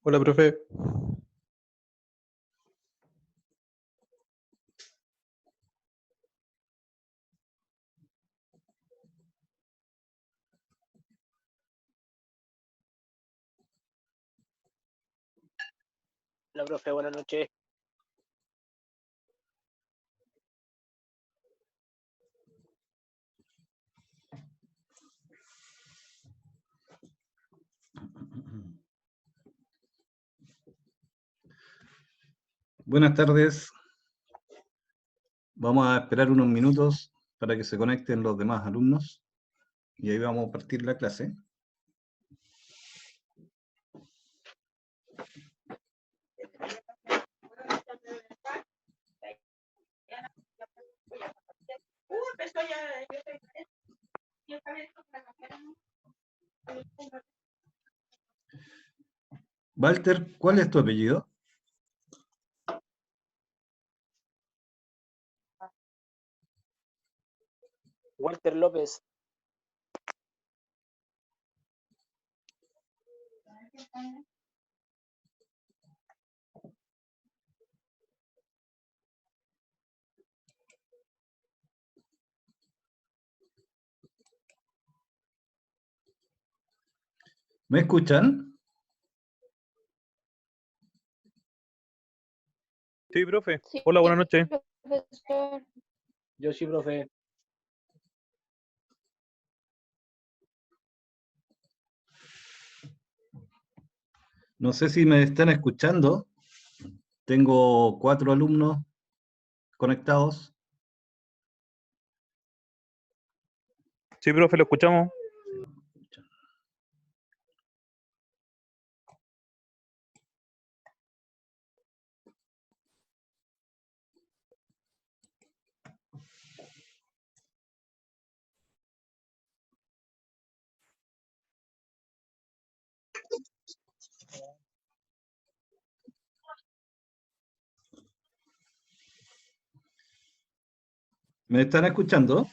Hola, profe. Hola, profe, buenas noches. Buenas tardes. Vamos a esperar unos minutos para que se conecten los demás alumnos y ahí vamos a partir la clase. Walter, ¿cuál es tu apellido? Walter López. ¿Me escuchan? Sí, profe. Sí, Hola, buenas noches. profesor. Yo sí, profe. No sé si me están escuchando. Tengo 4 alumnos conectados. Sí, profe, lo escuchamos. ¿Me están escuchando?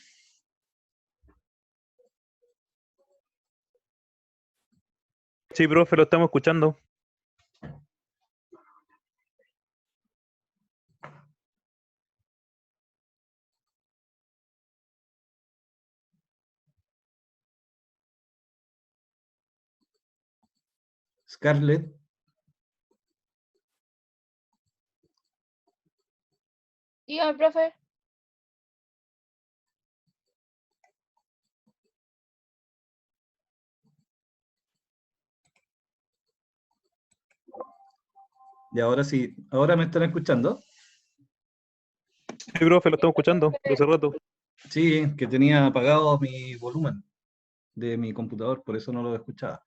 Sí, profe, lo estamos escuchando. Scarlett. Dígame, profe. Y ahora sí, ¿ahora me están escuchando? Sí, profe, lo estamos escuchando de hace rato. Sí, que tenía apagado mi volumen de mi computador, por eso no lo escuchaba.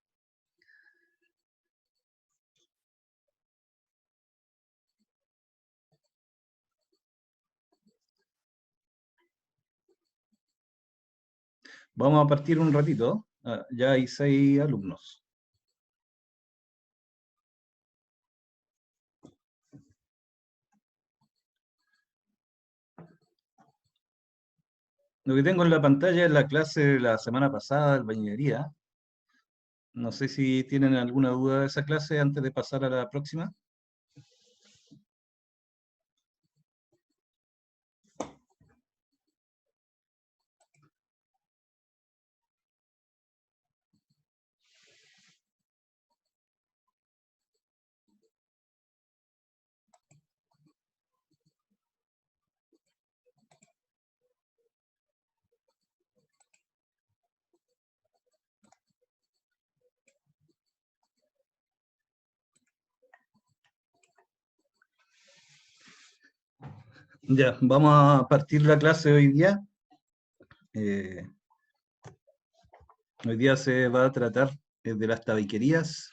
Vamos a partir un ratito. Ya hay 6 alumnos. Lo que tengo en la pantalla es la clase de la semana pasada de albañilería. No sé si tienen alguna duda de esa clase antes de pasar a la próxima. Ya, vamos a partir la clase hoy día. Hoy día se va a tratar de las tabiquerías,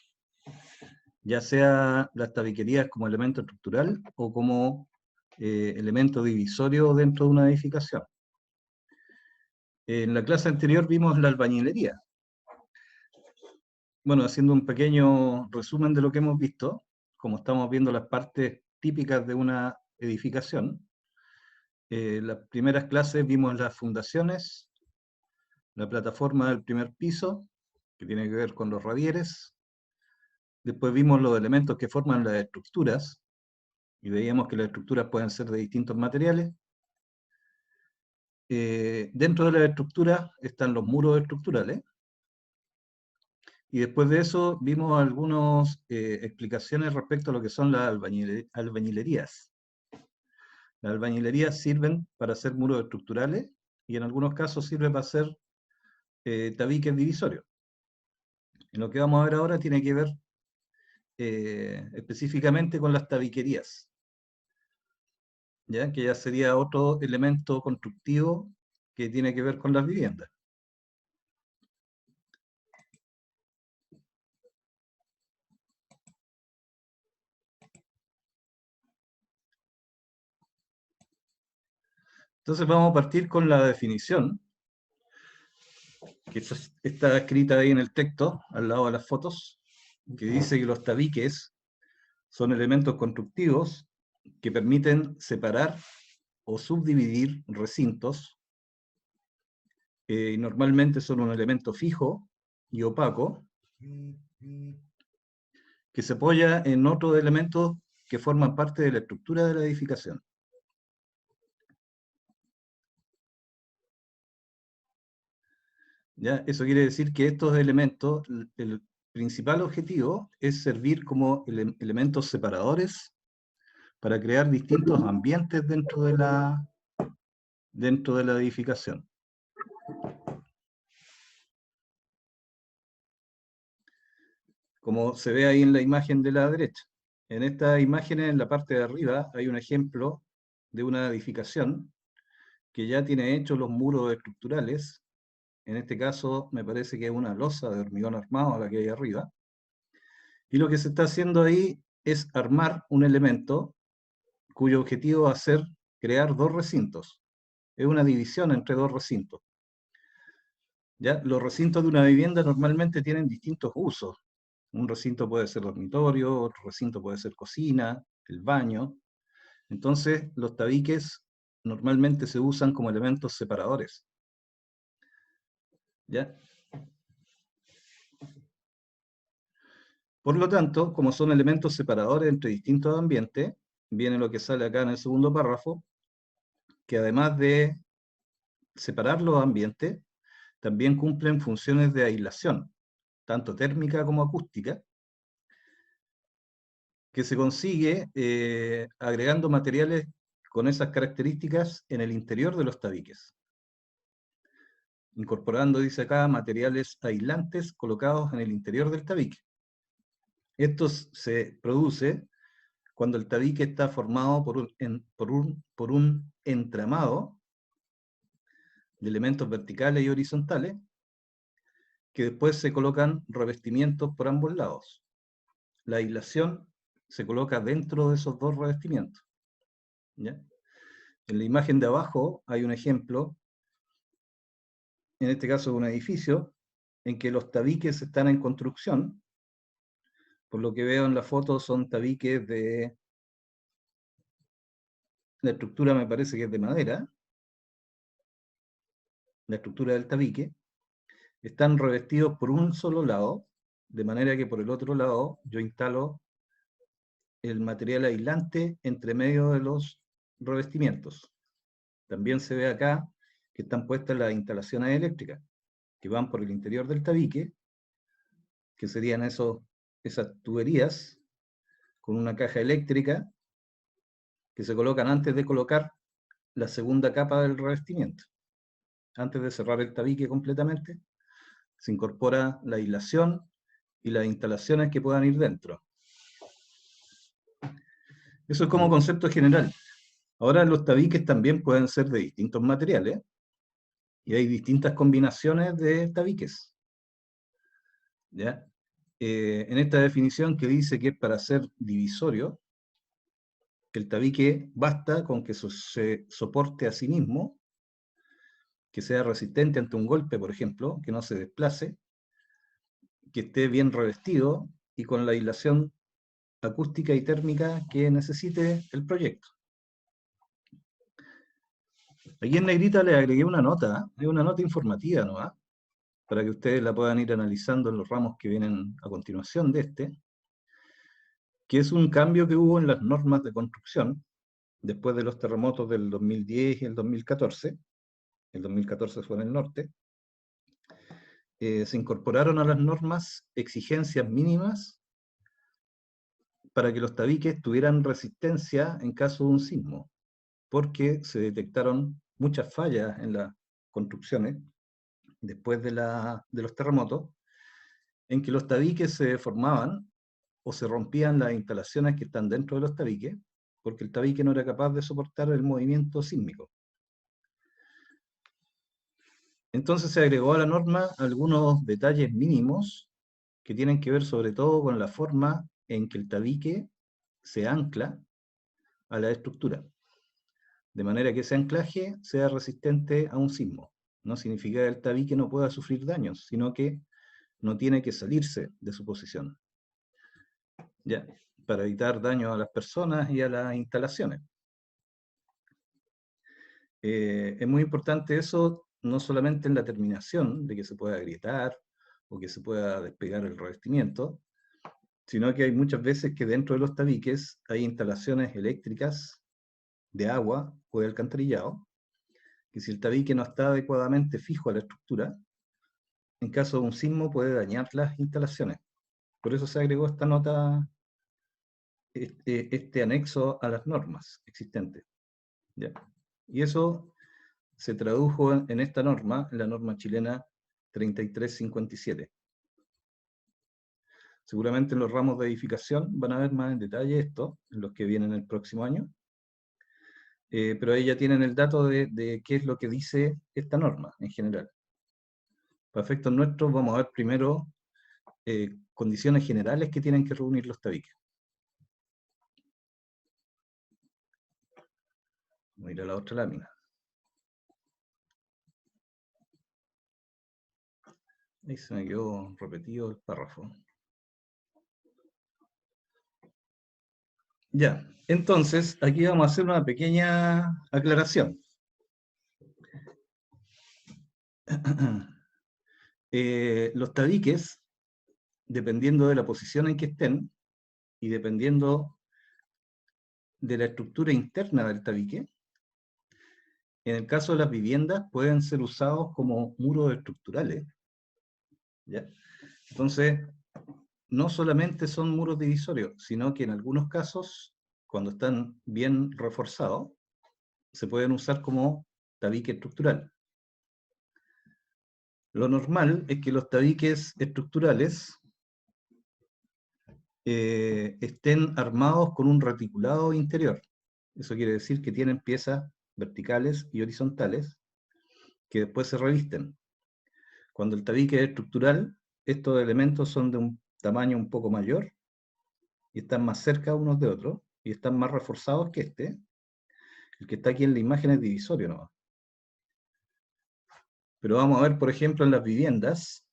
ya sea las tabiquerías como elemento estructural o como elemento divisorio dentro de una edificación. En la clase anterior vimos la albañilería. Bueno, haciendo un pequeño resumen de lo que hemos visto, como estamos viendo las partes típicas de una edificación, las primeras clases vimos las fundaciones, la plataforma del primer piso, que tiene que ver con los radieres. Después vimos los elementos que forman las estructuras, y veíamos que las estructuras pueden ser de distintos materiales. Dentro de las estructuras están los muros estructurales. Y después de eso vimos algunas explicaciones respecto a lo que son las albañilerías. Las albañilerías sirven para hacer muros estructurales y en algunos casos sirven para hacer tabiques divisorios. En lo que vamos a ver ahora tiene que ver específicamente con las tabiquerías, ¿ya? Que ya sería otro elemento constructivo que tiene que ver con las viviendas. Entonces vamos a partir con la definición, que está escrita ahí en el texto, al lado de las fotos, que dice que los tabiques son elementos constructivos que permiten separar o subdividir recintos, y normalmente son un elemento fijo y opaco, que se apoya en otros elementos que forman parte de la estructura de la edificación. ¿Ya? Eso quiere decir que estos elementos, el principal objetivo es servir como elementos separadores para crear distintos ambientes dentro de la edificación. Como se ve ahí en la imagen de la derecha. En esta imagen, en la parte de arriba, hay un ejemplo de una edificación que ya tiene hechos los muros estructurales. En este caso, me parece que es una losa de hormigón armado la que hay arriba. Y lo que se está haciendo ahí es armar un elemento cuyo objetivo va a ser crear dos recintos. Es una división entre dos recintos. ¿Ya? Los recintos de una vivienda normalmente tienen distintos usos. Un recinto puede ser dormitorio, otro recinto puede ser cocina, el baño. Entonces, los tabiques normalmente se usan como elementos separadores. ¿Ya? Por lo tanto, como son elementos separadores entre distintos ambientes, viene lo que sale acá en el segundo párrafo, que además de separar los ambientes, también cumplen funciones de aislación, tanto térmica como acústica, que se consigue agregando materiales con esas características en el interior de los tabiques. Incorporando, dice acá, materiales aislantes colocados en el interior del tabique. Esto se produce cuando el tabique está formado por un entramado de elementos verticales y horizontales, que después se colocan revestimientos por ambos lados. La aislación se coloca dentro de esos dos revestimientos. ¿Ya? En la imagen de abajo hay un ejemplo, en este caso de un edificio, en que los tabiques están en construcción. Por lo que veo en la foto son tabiques de... La estructura me parece que es de madera. La estructura del tabique. Están revestidos por un solo lado, de manera que por el otro lado yo instalo el material aislante entre medio de los revestimientos. También se ve acá que están puestas las instalaciones eléctricas, que van por el interior del tabique, que serían esas tuberías con una caja eléctrica que se colocan antes de colocar la segunda capa del revestimiento. Antes de cerrar el tabique completamente, se incorpora la aislación y las instalaciones que puedan ir dentro. Eso es como concepto general. Ahora los tabiques también pueden ser de distintos materiales y hay distintas combinaciones de tabiques. ¿Ya? En esta definición que dice que es para ser divisorio, que el tabique basta con que se soporte a sí mismo, que sea resistente ante un golpe, por ejemplo, que no se desplace, que esté bien revestido y con la aislación acústica y térmica que necesite el proyecto. Aquí en negrita le agregué una nota, es una nota informativa nomás, para que ustedes la puedan ir analizando en los ramos que vienen a continuación de este, que es un cambio que hubo en las normas de construcción después de los terremotos del 2010 y el 2014. El 2014 fue en el norte. Se incorporaron a las normas exigencias mínimas para que los tabiques tuvieran resistencia en caso de un sismo, porque se detectaron muchas fallas en las construcciones después de los terremotos, en que los tabiques se deformaban o se rompían las instalaciones que están dentro de los tabiques, porque el tabique no era capaz de soportar el movimiento sísmico. Entonces se agregó a la norma algunos detalles mínimos que tienen que ver sobre todo con la forma en que el tabique se ancla a la estructura, de manera que ese anclaje sea resistente a un sismo. No significa que el tabique no pueda sufrir daños, sino que no tiene que salirse de su posición, ya, para evitar daño a las personas y a las instalaciones. Es muy importante eso, no solamente en la terminación, de que se pueda agrietar o que se pueda despegar el revestimiento, sino que hay muchas veces que dentro de los tabiques hay instalaciones eléctricas de agua o de alcantarillado, que si el tabique no está adecuadamente fijo a la estructura, en caso de un sismo puede dañar las instalaciones. Por eso se agregó esta nota, este anexo a las normas existentes. ¿Ya? Y eso se tradujo en esta norma, en la norma chilena 3357. Seguramente en los ramos de edificación van a ver más en detalle esto, en los que vienen el próximo año. Pero ahí ya tienen el dato de qué es lo que dice esta norma en general. Para efectos nuestros vamos a ver primero condiciones generales que tienen que reunir los tabiques. Voy a ir a la otra lámina. Ahí se me quedó repetido el párrafo. Ya, entonces aquí vamos a hacer una pequeña aclaración. Los tabiques, dependiendo de la posición en que estén y dependiendo de la estructura interna del tabique, en el caso de las viviendas pueden ser usados como muros estructurales, ¿ya? Entonces, no solamente son muros divisorios, sino que en algunos casos, cuando están bien reforzados, se pueden usar como tabique estructural. Lo normal es que los tabiques estructurales estén armados con un reticulado interior. Eso quiere decir que tienen piezas verticales y horizontales que después se revisten. Cuando el tabique es estructural, estos elementos son de un tamaño un poco mayor y están más cerca unos de otros y están más reforzados que este. El que está aquí en la imagen es divisorio, ¿no? Pero vamos a ver, por ejemplo, en las viviendas,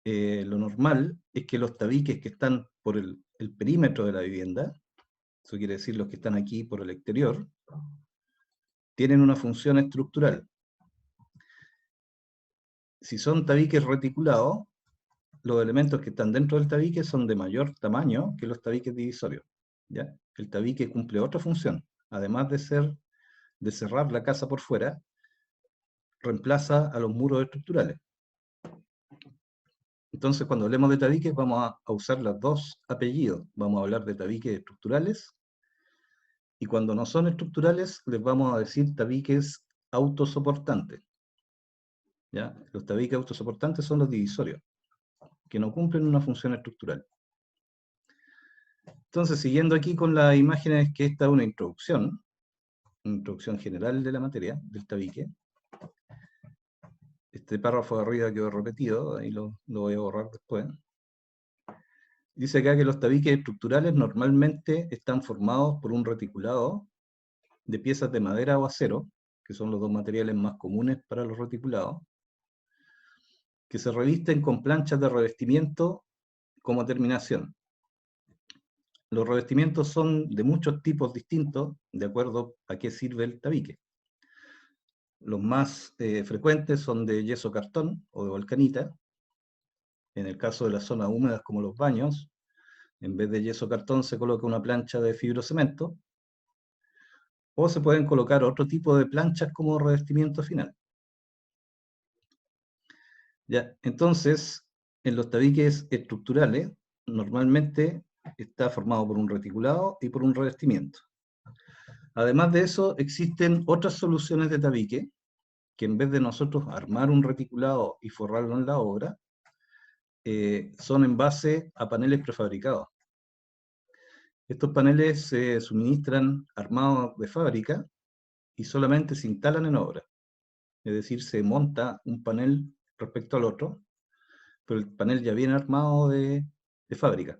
lo normal es que los tabiques que están por el perímetro de la vivienda, eso quiere decir los que están aquí por el exterior, tienen una función estructural. Si son tabiques reticulados, los elementos que están dentro del tabique son de mayor tamaño que los tabiques divisorios, ¿ya? El tabique cumple otra función, además de cerrar la casa por fuera, reemplaza a los muros estructurales. Entonces, cuando hablemos de tabiques, vamos a usar los dos apellidos. Vamos a hablar de tabiques estructurales, y cuando no son estructurales, les vamos a decir tabiques autosoportantes. ¿Ya? Los tabiques autosoportantes son los divisorios, que no cumplen una función estructural. Entonces, siguiendo aquí con las imágenes, que esta es una introducción general de la materia, del tabique. Este párrafo de arriba quedó repetido, ahí lo voy a borrar después. Dice acá que los tabiques estructurales normalmente están formados por un reticulado de piezas de madera o acero, que son los dos materiales más comunes para los reticulados, que se revisten con planchas de revestimiento como terminación. Los revestimientos son de muchos tipos distintos, de acuerdo a qué sirve el tabique. Los más frecuentes son de yeso cartón o de volcanita. En el caso de las zonas húmedas como los baños, en vez de yeso cartón se coloca una plancha de fibrocemento, o se pueden colocar otro tipo de planchas como revestimiento final. Ya, entonces, en los tabiques estructurales, normalmente está formado por un reticulado y por un revestimiento. Además de eso, existen otras soluciones de tabique, que en vez de nosotros armar un reticulado y forrarlo en la obra, son en base a paneles prefabricados. Estos paneles se suministran armados de fábrica y solamente se instalan en obra. Es decir, se monta un panel respecto al otro, pero el panel ya viene armado de fábrica.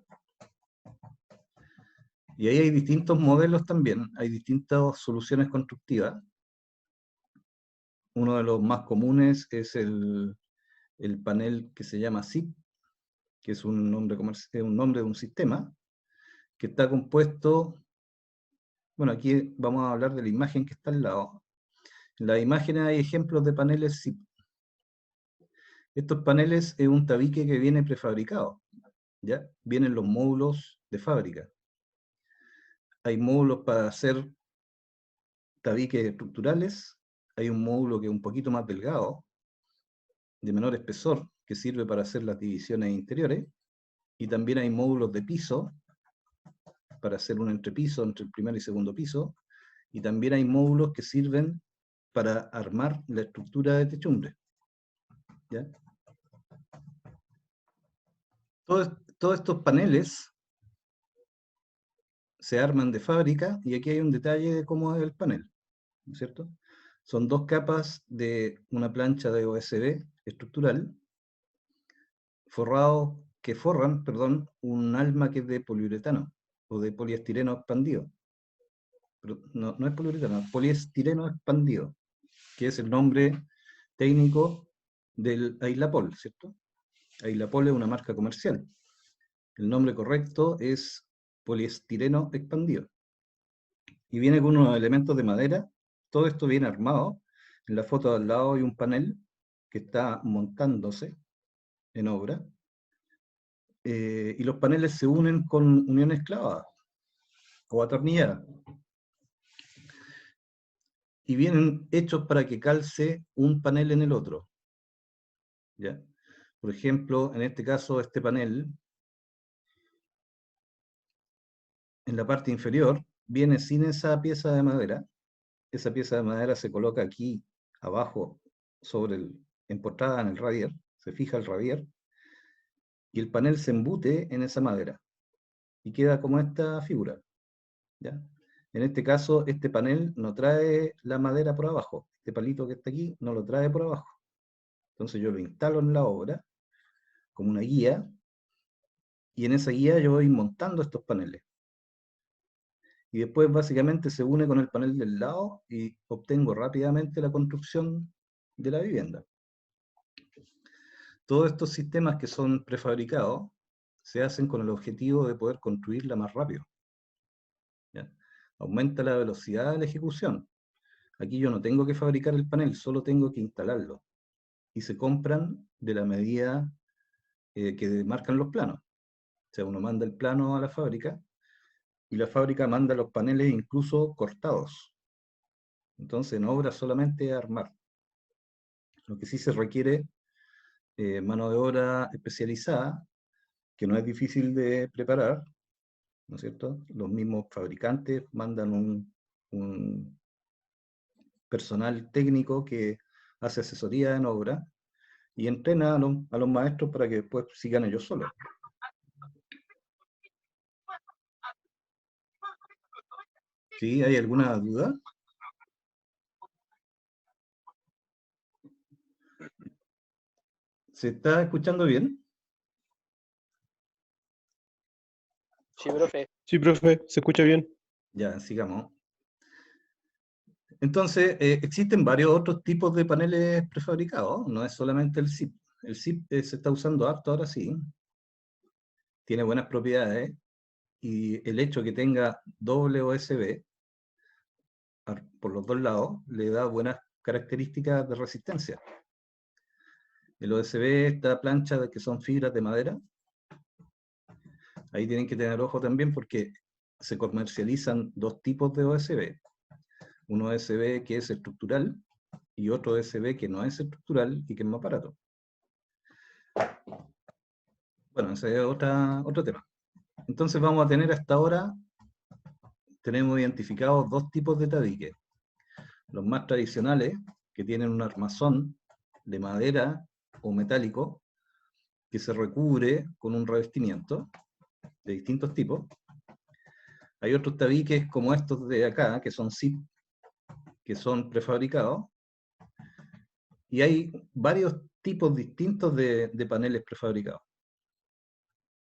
Y ahí hay distintos modelos también, hay distintas soluciones constructivas. Uno de los más comunes es el panel que se llama SIP, que es un nombre de un sistema, que está compuesto, bueno, aquí vamos a hablar de la imagen que está al lado. En la imagen hay ejemplos de paneles SIP. Estos paneles es un tabique que viene prefabricado, ¿ya? Vienen los módulos de fábrica. Hay módulos para hacer tabiques estructurales, hay un módulo que es un poquito más delgado, de menor espesor, que sirve para hacer las divisiones interiores, y también hay módulos de piso, para hacer un entrepiso entre el primer y segundo piso, y también hay módulos que sirven para armar la estructura de techumbre. ¿Ya? Todos estos paneles se arman de fábrica, y aquí hay un detalle de cómo es el panel, ¿no es cierto? Son dos capas de una plancha de OSB estructural, que forran, un alma que es de poliuretano, o de poliestireno expandido. Pero no es poliuretano, es poliestireno expandido, que es el nombre técnico del Ailapol, ¿cierto? Ailapol es una marca comercial. El nombre correcto es poliestireno expandido. Y viene con unos elementos de madera. Todo esto viene armado. En la foto de al lado hay un panel que está montándose en obra. Y los paneles se unen con uniones clavadas o atornilladas. Y vienen hechos para que calce un panel en el otro. ¿Ya? Por ejemplo, en este caso, este panel, en la parte inferior, viene sin esa pieza de madera. Esa pieza de madera se coloca aquí abajo, empotrada en el radier, se fija el radier, y el panel se embute en esa madera, y queda como esta figura. ¿Ya? En este caso, este panel no trae la madera por abajo, este palito que está aquí no lo trae por abajo. Entonces yo lo instalo en la obra, como una guía, y en esa guía yo voy montando estos paneles. Y después básicamente se une con el panel del lado y obtengo rápidamente la construcción de la vivienda. Todos estos sistemas que son prefabricados se hacen con el objetivo de poder construirla más rápido. ¿Ya? Aumenta la velocidad de la ejecución. Aquí yo no tengo que fabricar el panel, solo tengo que instalarlo. Y se compran de la medida que marcan los planos. O sea, uno manda el plano a la fábrica y la fábrica manda los paneles incluso cortados. Entonces en obra solamente armar. Lo que sí se requiere mano de obra especializada, que no es difícil de preparar, ¿no es cierto? Los mismos fabricantes mandan un personal técnico que hace asesoría en obra y entrena a los maestros para que después sigan ellos solos. ¿Sí? ¿Hay alguna duda? ¿Se está escuchando bien? Sí, profe. Sí, profe, se escucha bien. Ya, sigamos. Entonces, existen varios otros tipos de paneles prefabricados, no es solamente el SIP. El SIP se está usando harto ahora sí, tiene buenas propiedades, y el hecho que tenga doble OSB por los dos lados le da buenas características de resistencia. El OSB, esta plancha de que son fibras de madera, ahí tienen que tener ojo también porque se comercializan dos tipos de OSB. Un OSB que es estructural y otro OSB que no es estructural y que es más barato. Bueno, ese es otro tema. Entonces vamos a tener hasta ahora, tenemos identificados dos tipos de tabiques. Los más tradicionales, que tienen un armazón de madera o metálico, que se recubre con un revestimiento de distintos tipos. Hay otros tabiques como estos de acá, que son SIP, que son prefabricados. Y hay varios tipos distintos de paneles prefabricados.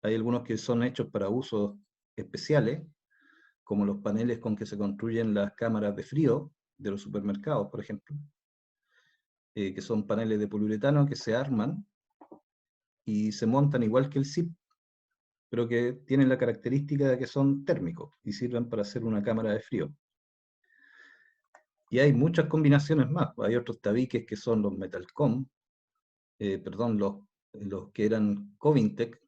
Hay algunos que son hechos para usos especiales, como los paneles con que se construyen las cámaras de frío de los supermercados, por ejemplo, que son paneles de poliuretano que se arman y se montan igual que el SIP, pero que tienen la característica de que son térmicos y sirven para hacer una cámara de frío. Y hay muchas combinaciones más. Hay otros tabiques que son los Metalcom, perdón, los que eran Covintec,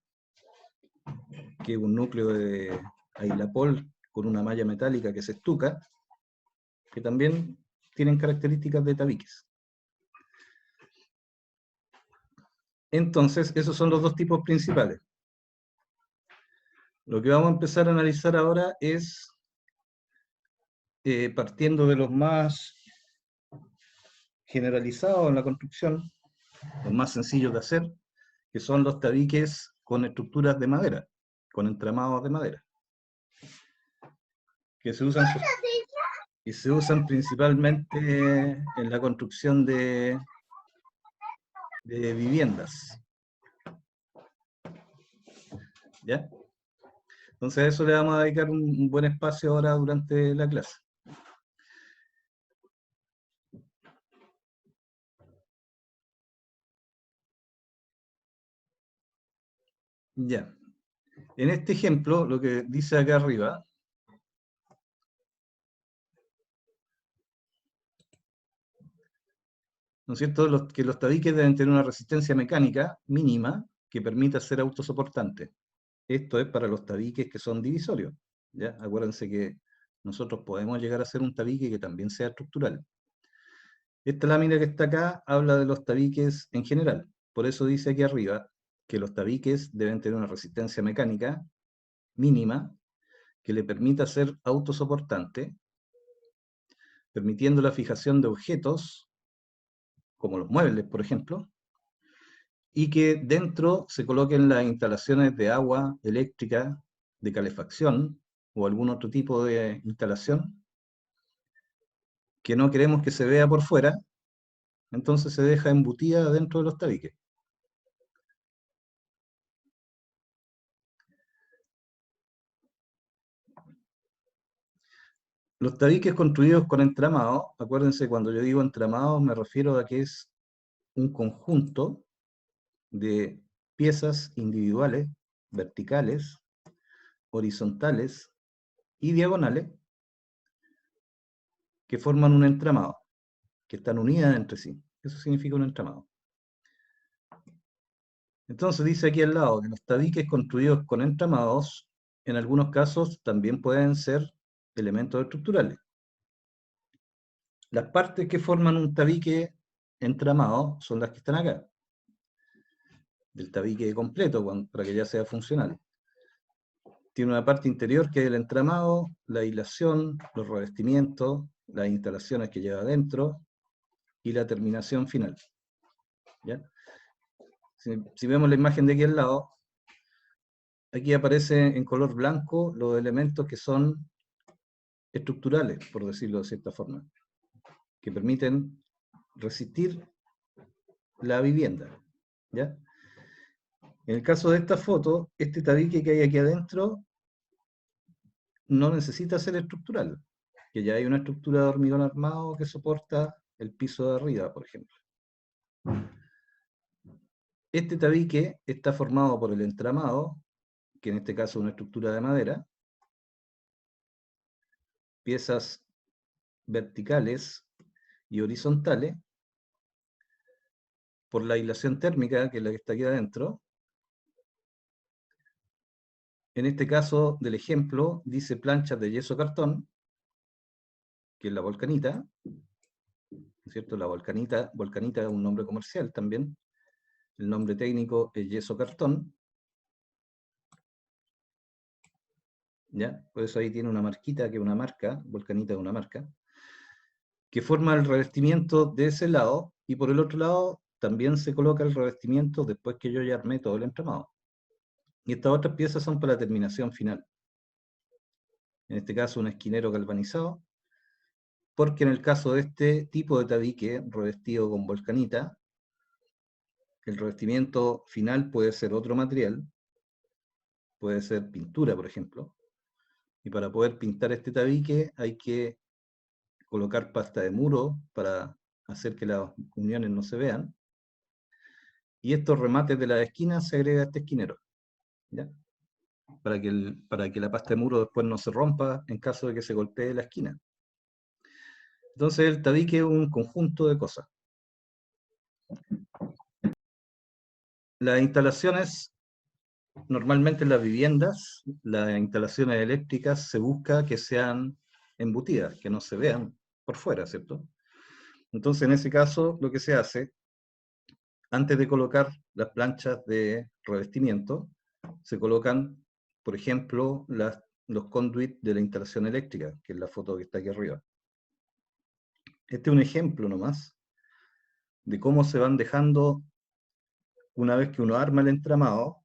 que es un núcleo de Ailapol con una malla metálica que se estuca, que también tienen características de tabiques. Entonces, esos son los dos tipos principales. Lo que vamos a empezar a analizar ahora es, partiendo de los más generalizados en la construcción, los más sencillos de hacer, que son los tabiques con estructuras de madera, con entramados de madera, que se usan principalmente en la construcción de viviendas. ¿Ya? Entonces a eso le vamos a dedicar un buen espacio ahora durante la clase. Ya. En este ejemplo, lo que dice acá arriba, ¿no es cierto? Que los tabiques deben tener una resistencia mecánica mínima que permita ser autosoportante. Esto es para los tabiques que son divisorios. ¿Ya? Acuérdense que nosotros podemos llegar a hacer un tabique que también sea estructural. Esta lámina que está acá habla de los tabiques en general. Por eso dice aquí arriba que los tabiques deben tener una resistencia mecánica mínima que le permita ser autosoportante, permitiendo la fijación de objetos, como los muebles, por ejemplo, y que dentro se coloquen las instalaciones de agua, eléctrica, de calefacción, o algún otro tipo de instalación, que no queremos que se vea por fuera, entonces se deja embutida dentro de los tabiques. Los tabiques construidos con entramado, acuérdense, cuando yo digo entramado me refiero a que es un conjunto de piezas individuales, verticales, horizontales y diagonales, que forman un entramado, que están unidas entre sí. Eso significa un entramado. Entonces dice aquí al lado que los tabiques construidos con entramados, en algunos casos también pueden ser elementos estructurales. Las partes que forman un tabique entramado son las que están acá, del tabique completo, para que ya sea funcional. Tiene una parte interior que es el entramado, la aislación, los revestimientos, las instalaciones que lleva adentro y la terminación final. ¿Ya? Si vemos la imagen de aquí al lado, aquí aparece en color blanco los elementos que son estructurales, por decirlo de cierta forma, que permiten resistir la vivienda. ¿Ya? En el caso de esta foto, este tabique que hay aquí adentro no necesita ser estructural, que ya hay una estructura de hormigón armado que soporta el piso de arriba, por ejemplo. Este tabique está formado por el entramado, que en este caso es una estructura de madera, piezas verticales y horizontales, por la aislación térmica, que es la que está aquí adentro. En este caso del ejemplo, dice planchas de yeso cartón, que es la volcanita, ¿no es cierto? La volcanita es un nombre comercial también. El nombre técnico es yeso cartón. ¿Ya? Por eso ahí tiene una marquita, que es una marca, volcanita es una marca, que forma el revestimiento de ese lado, y por el otro lado también se coloca el revestimiento después que yo ya armé todo el entramado. Y estas otras piezas son para la terminación final. En este caso un esquinero galvanizado, porque en el caso de este tipo de tabique revestido con volcanita, el revestimiento final puede ser otro material, puede ser pintura, por ejemplo, y para poder pintar este tabique hay que colocar pasta de muro para hacer que las uniones no se vean, y estos remates de las esquinas se agrega a este esquinero, ¿ya? Para que la pasta de muro después no se rompa en caso de que se golpee la esquina. Entonces el tabique es un conjunto de cosas. Las instalaciones, normalmente en las viviendas, las instalaciones eléctricas se busca que sean embutidas, que no se vean por fuera, ¿cierto? Entonces en ese caso lo que se hace, antes de colocar las planchas de revestimiento, se colocan, por ejemplo, los conduits de la instalación eléctrica, que es la foto que está aquí arriba. Este es un ejemplo nomás de cómo se van dejando, una vez que uno arma el entramado,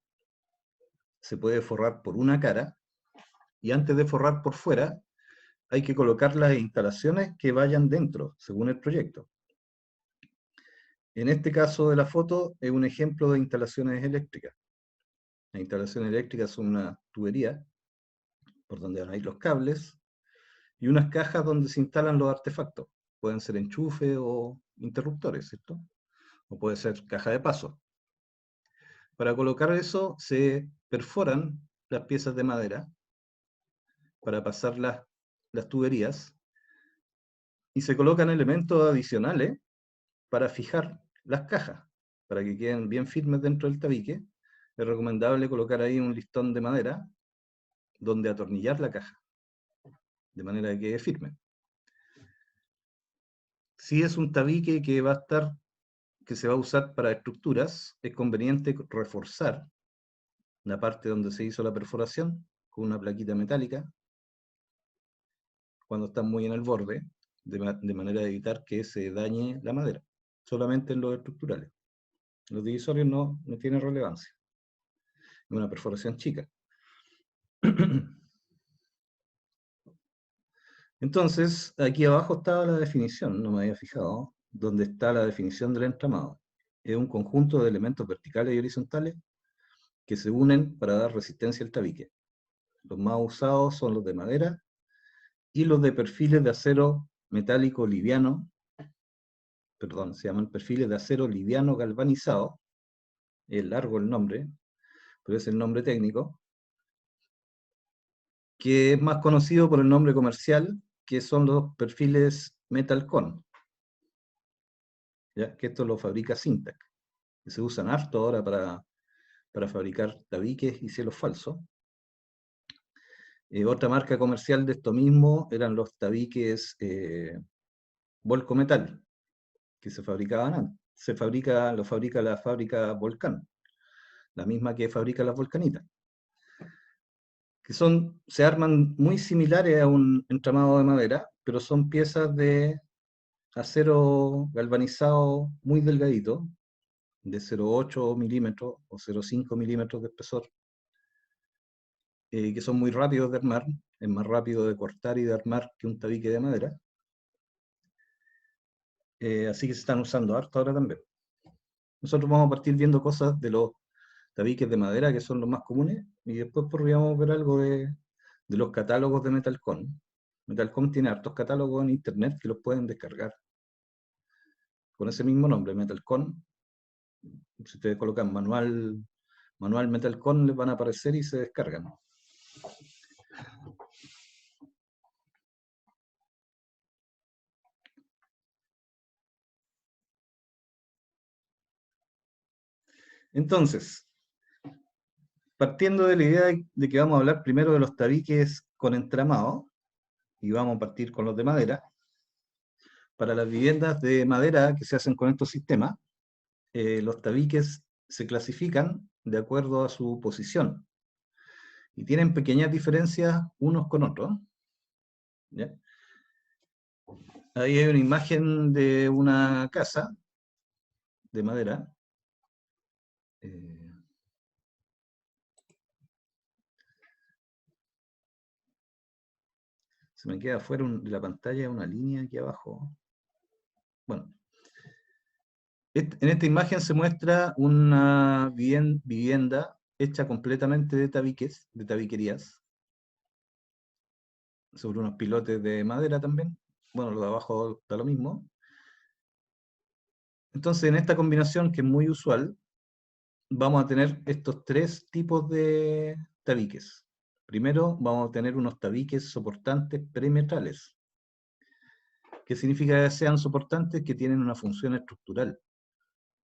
se puede forrar por una cara, y antes de forrar por fuera, hay que colocar las instalaciones que vayan dentro, según el proyecto. En este caso de la foto, es un ejemplo de instalaciones eléctricas. Las instalaciones eléctricas son una tubería, por donde van a ir los cables, y unas cajas donde se instalan los artefactos. Pueden ser enchufes o interruptores, ¿cierto? O puede ser caja de paso. Para colocar eso, se perforan las piezas de madera para pasar las tuberías, y se colocan elementos adicionales para fijar las cajas, para que queden bien firmes dentro del tabique. Es recomendable colocar ahí un listón de madera donde atornillar la caja, de manera que quede firme. Si es un tabique que se va a usar para estructuras, es conveniente reforzar la parte donde se hizo la perforación con una plaquita metálica cuando está muy en el borde, de manera de evitar que se dañe la madera, solamente en los estructurales. Los divisorios no tienen relevancia. Es una perforación chica. Entonces, aquí abajo estaba la definición, no me había fijado, donde está la definición del entramado. Es un conjunto de elementos verticales y horizontales que se unen para dar resistencia al tabique. Los más usados son los de madera y los de perfiles de acero metálico liviano, perdón, se llaman perfiles de acero liviano galvanizado, es largo el nombre, pero es el nombre técnico, que es más conocido por el nombre comercial, que son los perfiles Metalcon, ¿ya? Que esto lo fabrica Syntac, que se usan harto ahora para fabricar tabiques y cielos falsos. Otra marca comercial de esto mismo eran los tabiques Volcometal, que se fabricaban antes. Lo fabrica la fábrica Volcán, la misma que fabrica las volcanitas, que se arman muy similares a un entramado de madera, pero son piezas de acero galvanizado muy delgadito, de 0,8 milímetros o 0,5 milímetros de espesor, que son muy rápidos de armar, es más rápido de cortar y de armar que un tabique de madera. Así que se están usando harto ahora también. Nosotros vamos a partir viendo cosas de los tabiques de madera, que son los más comunes, y después podríamos ver algo de de los catálogos de Metalcom. Metalcom tiene hartos catálogos en internet que los pueden descargar. Con ese mismo nombre, Metalcom. Si ustedes colocan manual Metalcom, les van a aparecer y se descargan. Entonces, partiendo de la idea de que vamos a hablar primero de los tabiques con entramado, y vamos a partir con los de madera. Para las viviendas de madera que se hacen con estos sistemas, los tabiques se clasifican de acuerdo a su posición, y tienen pequeñas diferencias unos con otros. ¿Ya? Ahí hay una imagen de una casa de madera. Se me queda fuera de la pantalla una línea aquí abajo. Bueno, en esta imagen se muestra una vivienda hecha completamente de tabiques, de tabiquerías, sobre unos pilotes de madera también. Bueno, lo de abajo está lo mismo. Entonces, en esta combinación, que es muy usual, vamos a tener estos tres tipos de tabiques. Primero, vamos a tener unos tabiques soportantes perimetrales. ¿Qué significa que sean soportantes? Que tienen una función estructural.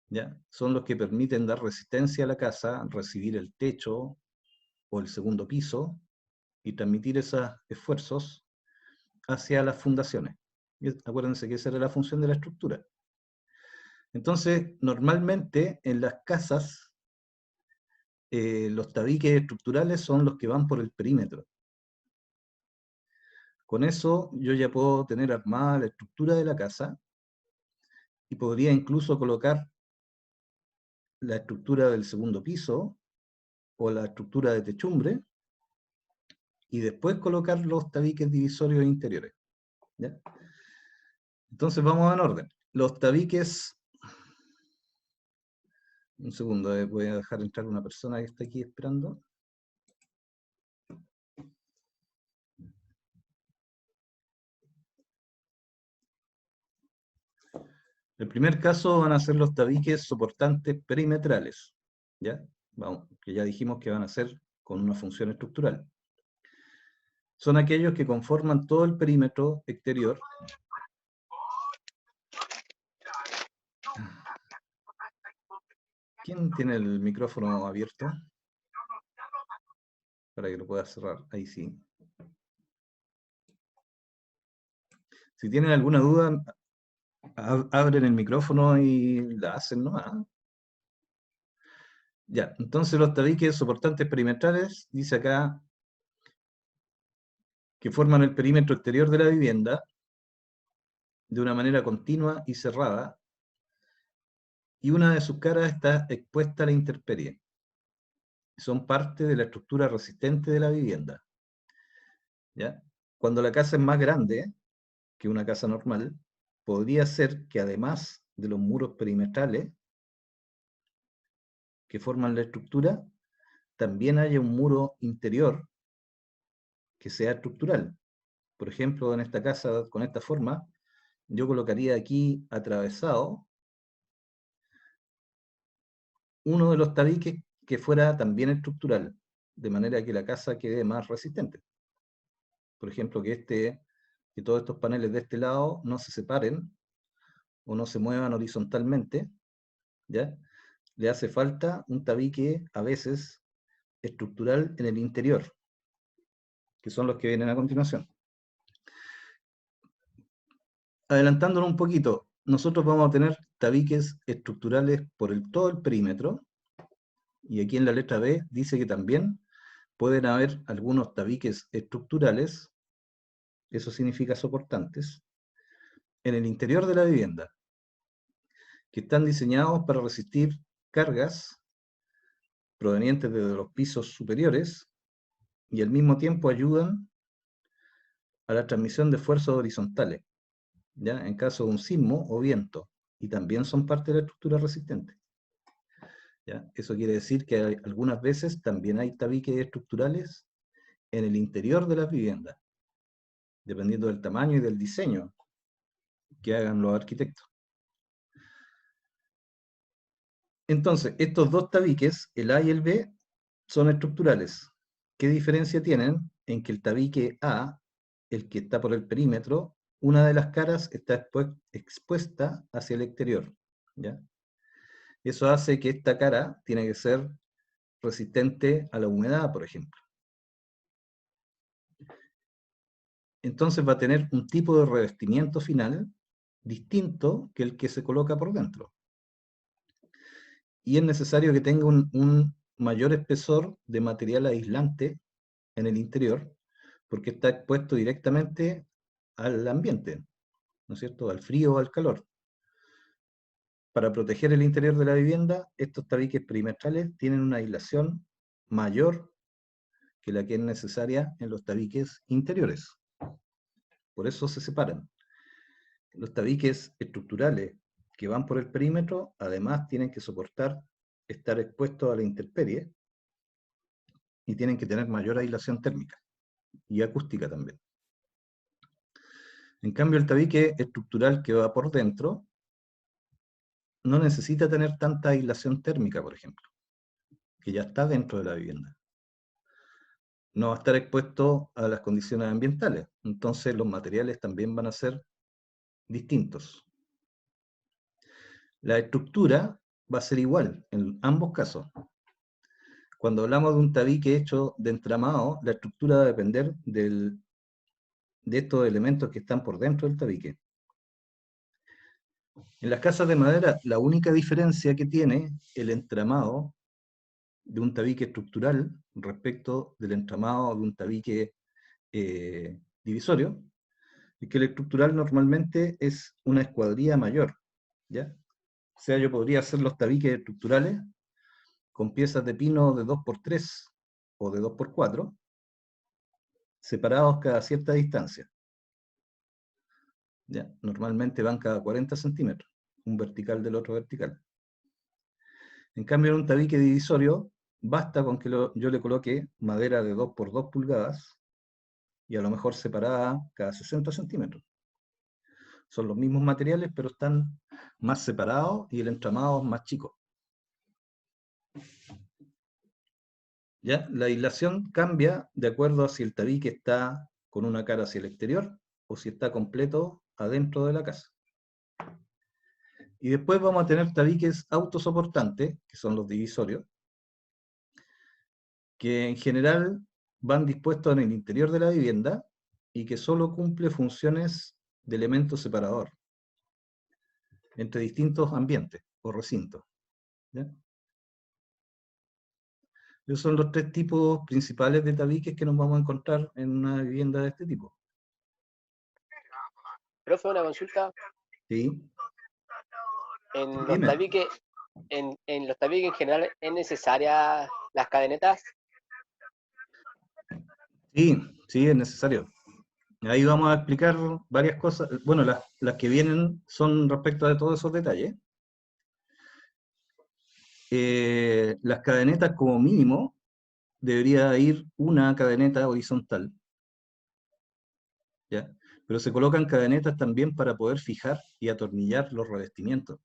¿Ya? Son los que permiten dar resistencia a la casa, recibir el techo o el segundo piso y transmitir esos esfuerzos hacia las fundaciones. Y acuérdense que esa era la función de la estructura. Entonces, normalmente en las casas, los tabiques estructurales son los que van por el perímetro. Con eso yo ya puedo tener armada la estructura de la casa y podría incluso colocar la estructura del segundo piso o la estructura de techumbre y después colocar los tabiques divisorios interiores. ¿Ya? Entonces vamos en orden. Los tabiques... Un segundo, voy a dejar entrar una persona que está aquí esperando. El primer caso van a ser los tabiques soportantes perimetrales, ¿ya? Vamos, que ya dijimos que van a ser con una función estructural. Son aquellos que conforman todo el perímetro exterior. ¿Quién tiene el micrófono abierto? Para que lo pueda cerrar, ahí sí. Si tienen alguna duda, abren el micrófono y la hacen nomás. Ya, entonces los tabiques soportantes perimetrales, dice acá, que forman el perímetro exterior de la vivienda de una manera continua y cerrada, y una de sus caras está expuesta a la intemperie. Son parte de la estructura resistente de la vivienda. ¿Ya? Cuando la casa es más grande que una casa normal, podría ser que además de los muros perimetrales que forman la estructura, también haya un muro interior que sea estructural. Por ejemplo, en esta casa, con esta forma, yo colocaría aquí atravesado uno de los tabiques que fuera también estructural, de manera que la casa quede más resistente. Por ejemplo, que todos estos paneles de este lado no se separen o no se muevan horizontalmente, ¿ya? Le hace falta un tabique, a veces, estructural en el interior, que son los que vienen a continuación. Adelantándonos un poquito, nosotros vamos a tener tabiques estructurales por todo el perímetro, y aquí en la letra B dice que también pueden haber algunos tabiques estructurales, eso significa soportantes, en el interior de la vivienda, que están diseñados para resistir cargas provenientes de los pisos superiores y al mismo tiempo ayudan a la transmisión de fuerzas horizontales, ¿ya? En caso de un sismo o viento, y también son parte de la estructura resistente. ¿Ya? Eso quiere decir que algunas veces también hay tabiques estructurales en el interior de las viviendas, dependiendo del tamaño y del diseño que hagan los arquitectos. Entonces, estos dos tabiques, el A y el B, son estructurales. ¿Qué diferencia tienen? En que el tabique A, el que está por el perímetro, una de las caras está expuesta hacia el exterior, ¿ya? Eso hace que esta cara tiene que ser resistente a la humedad, por ejemplo. Entonces va a tener un tipo de revestimiento final distinto que el que se coloca por dentro. Y es necesario que tenga un mayor espesor de material aislante en el interior, porque está expuesto directamente al ambiente, ¿no es cierto?, al frío o al calor. Para proteger el interior de la vivienda, estos tabiques perimetrales tienen una aislación mayor que la que es necesaria en los tabiques interiores. Por eso se separan. Los tabiques estructurales que van por el perímetro, además tienen que soportar estar expuestos a la intemperie y tienen que tener mayor aislación térmica y acústica también. En cambio, el tabique estructural que va por dentro no necesita tener tanta aislación térmica, por ejemplo, que ya está dentro de la vivienda. No va a estar expuesto a las condiciones ambientales, entonces los materiales también van a ser distintos. La estructura va a ser igual en ambos casos. Cuando hablamos de un tabique hecho de entramado, la estructura va a depender de estos elementos que están por dentro del tabique. En las casas de madera, la única diferencia que tiene el entramado de un tabique estructural respecto del entramado de un tabique divisorio es que el estructural normalmente es una escuadría mayor, ¿ya? O sea, yo podría hacer los tabiques estructurales con piezas de pino de 2x3 o de 2x4, separados cada cierta distancia. ¿Ya? Normalmente van cada 40 centímetros, un vertical del otro vertical. En cambio, en un tabique divisorio, basta con que yo le coloque madera de 2x2 pulgadas y a lo mejor separada cada 60 centímetros. Son los mismos materiales, pero están más separados y el entramado es más chico. ¿Ya? La aislación cambia de acuerdo a si el tabique está con una cara hacia el exterior o si está completo adentro de la casa. Y después vamos a tener tabiques autosoportantes, que son los divisorios, que en general van dispuestos en el interior de la vivienda y que solo cumple funciones de elemento separador entre distintos ambientes o recintos. ¿Ya? Esos son los tres tipos principales de tabiques que nos vamos a encontrar en una vivienda de este tipo. Profe, una consulta. ¿Sí? En los Dime. tabiques, en los tabiques en general, ¿es necesaria las cadenetas? Sí, sí, es necesario. Ahí vamos a explicar varias cosas. Bueno, las que vienen son respecto de todos esos detalles. Las cadenetas como mínimo debería ir una cadeneta horizontal, ¿ya? Pero se colocan cadenetas también para poder fijar y atornillar los revestimientos,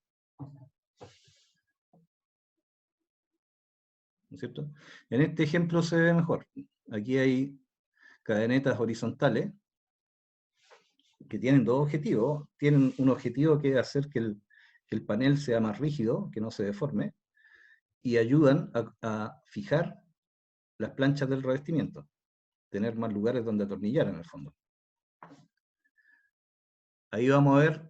¿no es cierto? En este ejemplo se ve mejor. Aquí hay cadenetas horizontales que tienen dos objetivos. Tienen un objetivo que es hacer que el panel sea más rígido, que no se deforme, y ayudan a fijar las planchas del revestimiento, tener más lugares donde atornillar en el fondo. Ahí vamos a ver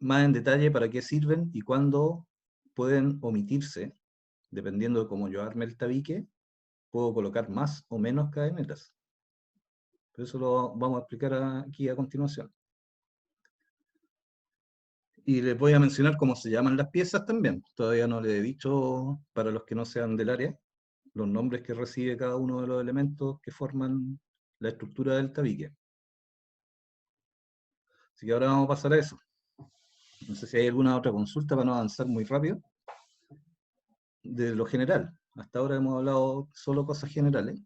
más en detalle para qué sirven y cuándo pueden omitirse, dependiendo de cómo yo arme el tabique, puedo colocar más o menos cadenetas. Pero eso lo vamos a explicar aquí a continuación. Y les voy a mencionar cómo se llaman las piezas también. Todavía no les he dicho, para los que no sean del área, los nombres que recibe cada uno de los elementos que forman la estructura del tabique. Así que ahora vamos a pasar a eso. No sé si hay alguna otra consulta para no avanzar muy rápido. De lo general. Hasta ahora hemos hablado solo cosas generales.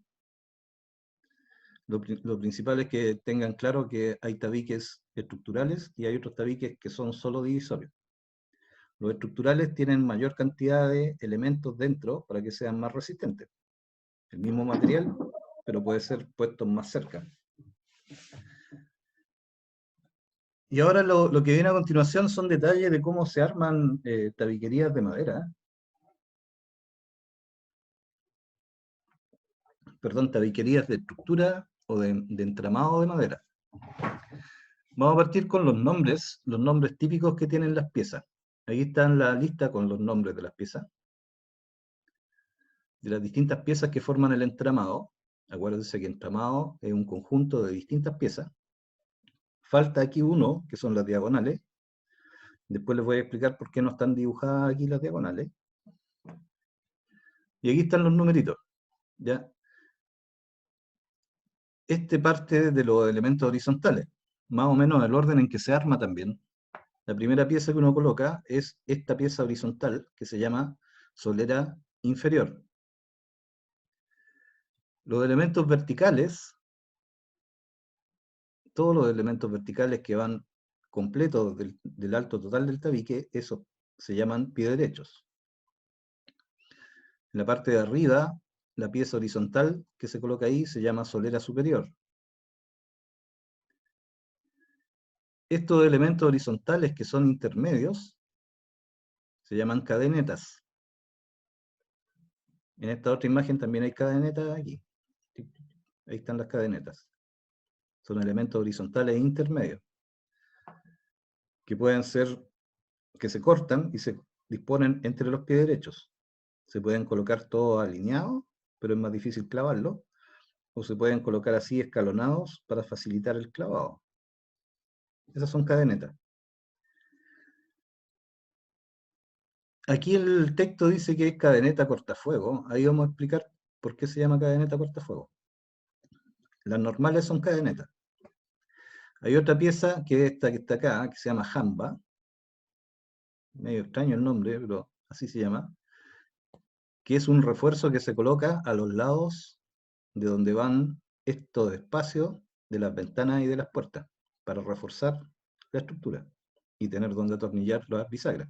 Lo principal es que tengan claro que hay tabiques estructurales y hay otros tabiques que son solo divisorios. Los estructurales tienen mayor cantidad de elementos dentro para que sean más resistentes. El mismo material, pero puede ser puesto más cerca. Y ahora lo que viene a continuación son detalles de cómo se arman tabiquerías de madera. Perdón, tabiquerías de estructura o de entramado de madera. Vamos a partir con los nombres típicos que tienen las piezas. Aquí está en la lista con los nombres de las piezas, de las distintas piezas que forman el entramado. Acuérdense que entramado es un conjunto de distintas piezas. Falta aquí uno, que son las diagonales. Después les voy a explicar por qué no están dibujadas aquí las diagonales. Y aquí están los numeritos, ¿ya? Este parte de los elementos horizontales, más o menos el orden en que se arma también. La primera pieza que uno coloca es esta pieza horizontal, que se llama solera inferior. Los elementos verticales, todos los elementos verticales que van completos del alto total del tabique, esos se llaman pie derechos. En la parte de arriba, la pieza horizontal que se coloca ahí se llama solera superior. Estos elementos horizontales que son intermedios se llaman cadenetas. En esta otra imagen también hay cadenetas aquí. Ahí están las cadenetas. Son elementos horizontales e intermedios, que pueden ser, que se cortan y se disponen entre los pies derechos. Se pueden colocar todos alineados, pero es más difícil clavarlos, o se pueden colocar así escalonados para facilitar el clavado. Esas son cadenetas. Aquí el texto dice que es cadeneta cortafuego. Ahí vamos a explicar por qué se llama cadeneta cortafuego. Las normales son cadenetas. Hay otra pieza que es esta que está acá, que se llama jamba. Medio extraño el nombre, pero así se llama. Que es un refuerzo que se coloca a los lados de donde van estos espacios de las ventanas y de las puertas, para reforzar la estructura y tener donde atornillar las bisagras.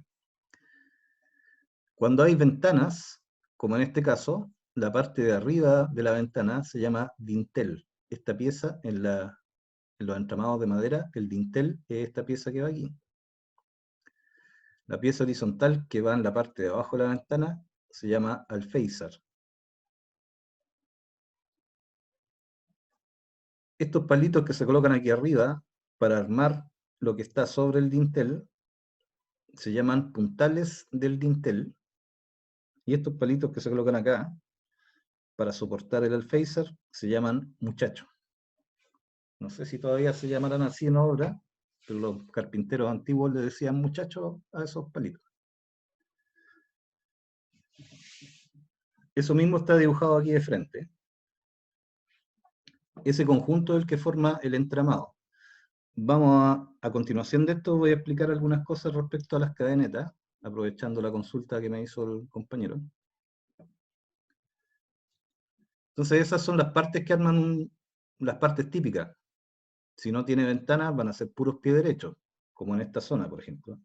Cuando hay ventanas, como en este caso, la parte de arriba de la ventana se llama dintel. Esta pieza en los entramados de madera, el dintel es esta pieza que va aquí. La pieza horizontal que va en la parte de abajo de la ventana se llama alféizar. Estos palitos que se colocan aquí arriba para armar lo que está sobre el dintel se llaman puntales del dintel. Y estos palitos que se colocan acá para soportar el alféizar se llaman muchachos. No sé si todavía se llamarán así en obra, pero los carpinteros antiguos le decían muchachos a esos palitos. Eso mismo está dibujado aquí de frente. Ese conjunto es el que forma el entramado. Vamos a continuación de esto voy a explicar algunas cosas respecto a las cadenetas, aprovechando la consulta que me hizo el compañero. Entonces esas son las partes que arman las partes típicas. Si no tiene ventanas van a ser puros pie derechos, como en esta zona, por ejemplo.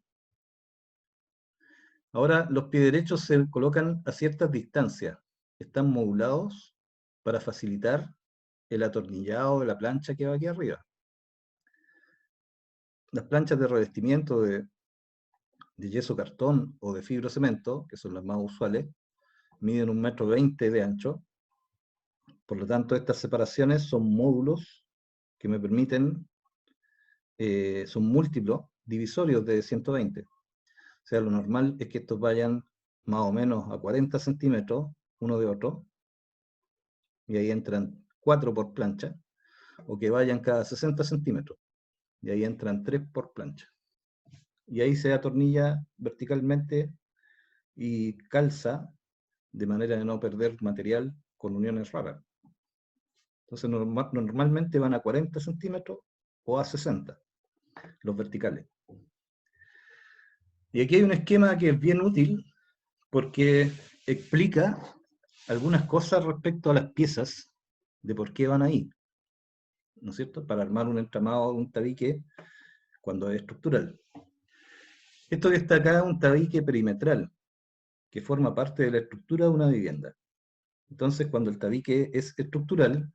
Ahora los pie derechos se colocan a ciertas distancias. Están modulados para facilitar el atornillado de la plancha que va aquí arriba. Las planchas de revestimiento de yeso cartón o de fibrocemento, que son las más usuales, miden 1,20 m de ancho. Por lo tanto, estas separaciones son módulos que me permiten, son múltiplos divisorios de 120. O sea, lo normal es que estos vayan más o menos a 40 centímetros uno de otro, y ahí entran 4 por plancha, o que vayan cada 60 centímetros, y ahí entran 3 por plancha. Y ahí se atornilla verticalmente y calza de manera de no perder material con uniones raras. Entonces normalmente van a 40 centímetros o a 60, los verticales. Y aquí hay un esquema que es bien útil porque explica algunas cosas respecto a las piezas de por qué van ahí. ¿no es cierto?, para armar un entramado de un tabique cuando es estructural. Esto que está acá es un tabique perimetral, que forma parte de la estructura de una vivienda. Entonces, cuando el tabique es estructural,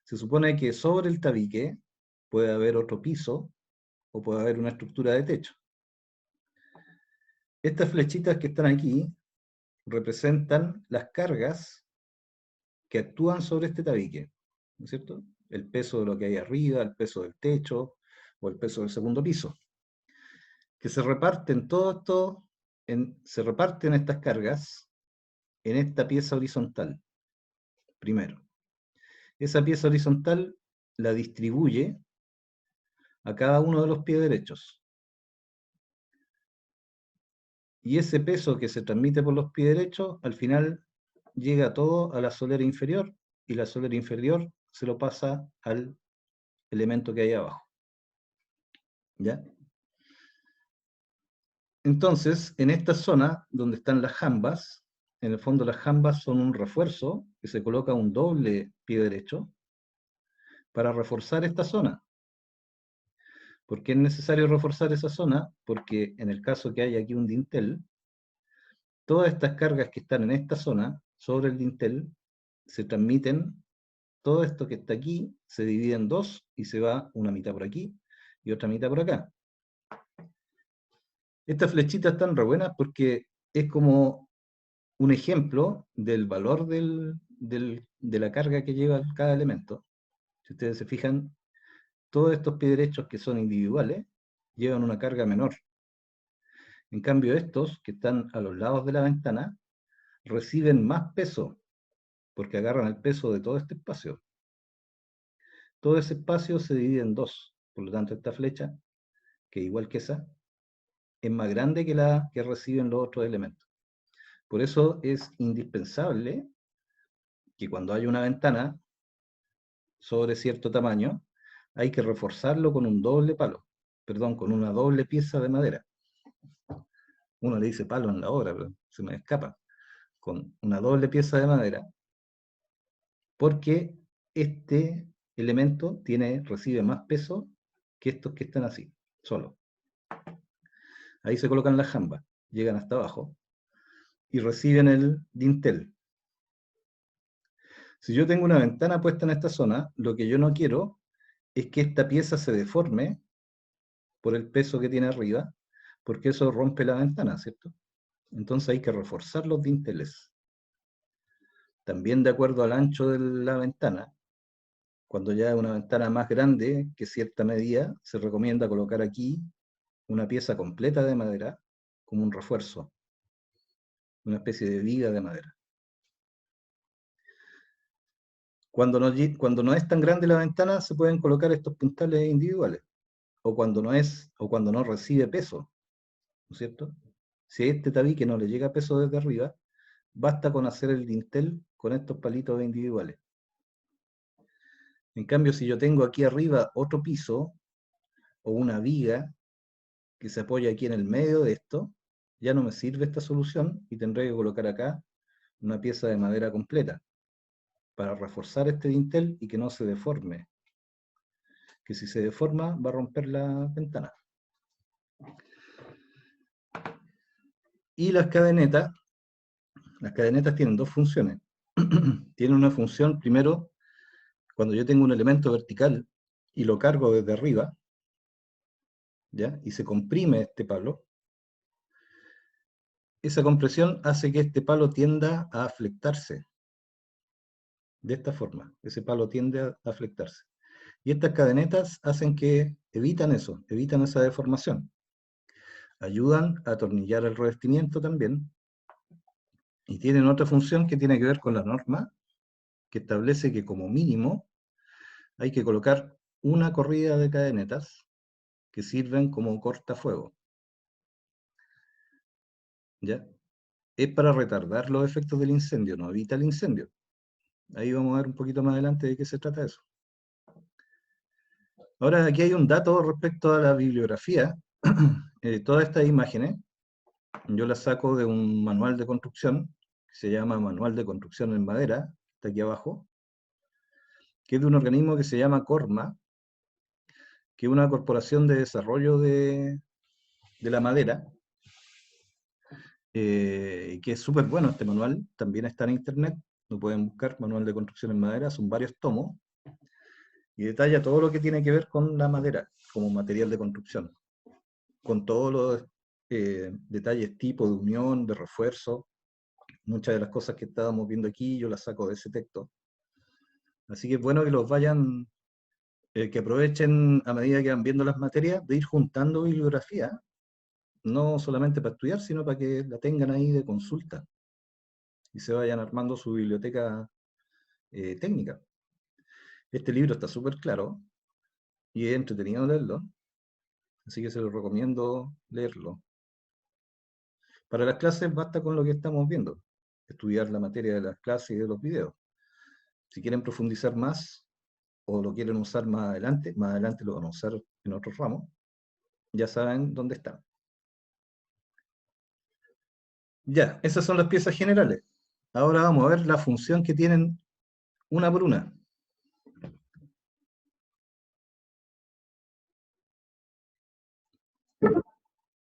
se supone que sobre el tabique puede haber otro piso o puede haber una estructura de techo. Estas flechitas que están aquí representan las cargas que actúan sobre este tabique, ¿no es cierto? El peso de lo que hay arriba, el peso del techo o el peso del segundo piso. Que se reparten todo esto, se reparten estas cargas en esta pieza horizontal, primero. Esa pieza horizontal la distribuye a cada uno de los pies derechos. Y ese peso que se transmite por los pies derechos, al final llega todo a la solera inferior, y la solera inferior se lo pasa al elemento que hay abajo. ¿Ya? Entonces, en esta zona donde están las jambas, en el fondo las jambas son un refuerzo que se coloca un doble pie derecho para reforzar esta zona. ¿Por qué es necesario reforzar esa zona? Porque en el caso que haya aquí un dintel, todas estas cargas que están en esta zona, sobre el dintel, se transmiten, todo esto que está aquí, se divide en dos y se va una mitad por aquí y otra mitad por acá. Estas flechitas están re buenas porque es como un ejemplo del valor de la carga que lleva cada elemento. Si ustedes se fijan, todos estos pies derechos que son individuales llevan una carga menor. En cambio, estos que están a los lados de la ventana reciben más peso, porque agarran el peso de todo este espacio. Todo ese espacio se divide en dos. Por lo tanto, esta flecha, que igual que esa, es más grande que la que reciben los otros elementos. Por eso es indispensable que cuando hay una ventana sobre cierto tamaño, hay que reforzarlo con un doble palo, perdón, con una doble pieza de madera. Uno le dice palo en la obra, pero se me escapa. Con una doble pieza de madera, porque este elemento recibe más peso que estos que están así, solo. Ahí se colocan las jambas, llegan hasta abajo, y reciben el dintel. Si yo tengo una ventana puesta en esta zona, lo que yo no quiero es que esta pieza se deforme por el peso que tiene arriba, porque eso rompe la ventana, ¿cierto? Entonces hay que reforzar los dinteles. También de acuerdo al ancho de la ventana, cuando ya es una ventana más grande que cierta medida, se recomienda colocar aquí una pieza completa de madera como un refuerzo, una especie de viga de madera. Cuando no es tan grande la ventana, se pueden colocar estos puntales individuales, o cuando no recibe peso, ¿no es cierto? Si a este tabique no le llega peso desde arriba, basta con hacer el dintel con estos palitos individuales. En cambio, si yo tengo aquí arriba otro piso, o una viga, que se apoya aquí en el medio de esto, ya no me sirve esta solución y tendré que colocar acá una pieza de madera completa para reforzar este dintel y que no se deforme. Que si se deforma va a romper la ventana. Y las cadenetas tienen dos funciones. Tienen una función, primero, cuando yo tengo un elemento vertical y lo cargo desde arriba, ¿ya? Y se comprime este palo, esa compresión hace que este palo tienda a flectarse. De esta forma, ese palo tiende a flectarse. Y estas cadenetas hacen que evitan esa deformación. Ayudan a atornillar el revestimiento también. Y tienen otra función que tiene que ver con la norma, que establece que como mínimo hay que colocar una corrida de cadenetas que sirven como cortafuego. ¿Ya? Es para retardar los efectos del incendio, no evita el incendio. Ahí vamos a ver un poquito más adelante de qué se trata eso. Ahora, aquí hay un dato respecto a la bibliografía. Todas estas imágenes, yo las saco de un manual de construcción, que se llama Manual de Construcción en Madera, está aquí abajo, que es de un organismo que se llama CORMA, que es una corporación de desarrollo de la madera, y que es súper bueno este manual, también está en internet, lo pueden buscar, Manual de Construcción en Madera, son varios tomos, y detalla todo lo que tiene que ver con la madera como material de construcción, con todos los detalles tipo de unión, de refuerzo. Muchas de las cosas que estábamos viendo aquí yo las saco de ese texto. Así que es bueno que los vayan, que aprovechen a medida que van viendo las materias, de ir juntando bibliografía, no solamente para estudiar, sino para que la tengan ahí de consulta y se vayan armando su biblioteca técnica. Este libro está súper claro y es entretenido leerlo, así que se lo recomiendo leerlo. Para las clases basta con lo que estamos viendo, estudiar la materia de las clases y de los videos. Si quieren profundizar más o lo quieren usar más adelante lo van a usar en otros ramos, ya saben dónde están. Ya, esas son las piezas generales. Ahora vamos a ver la función que tienen una por una.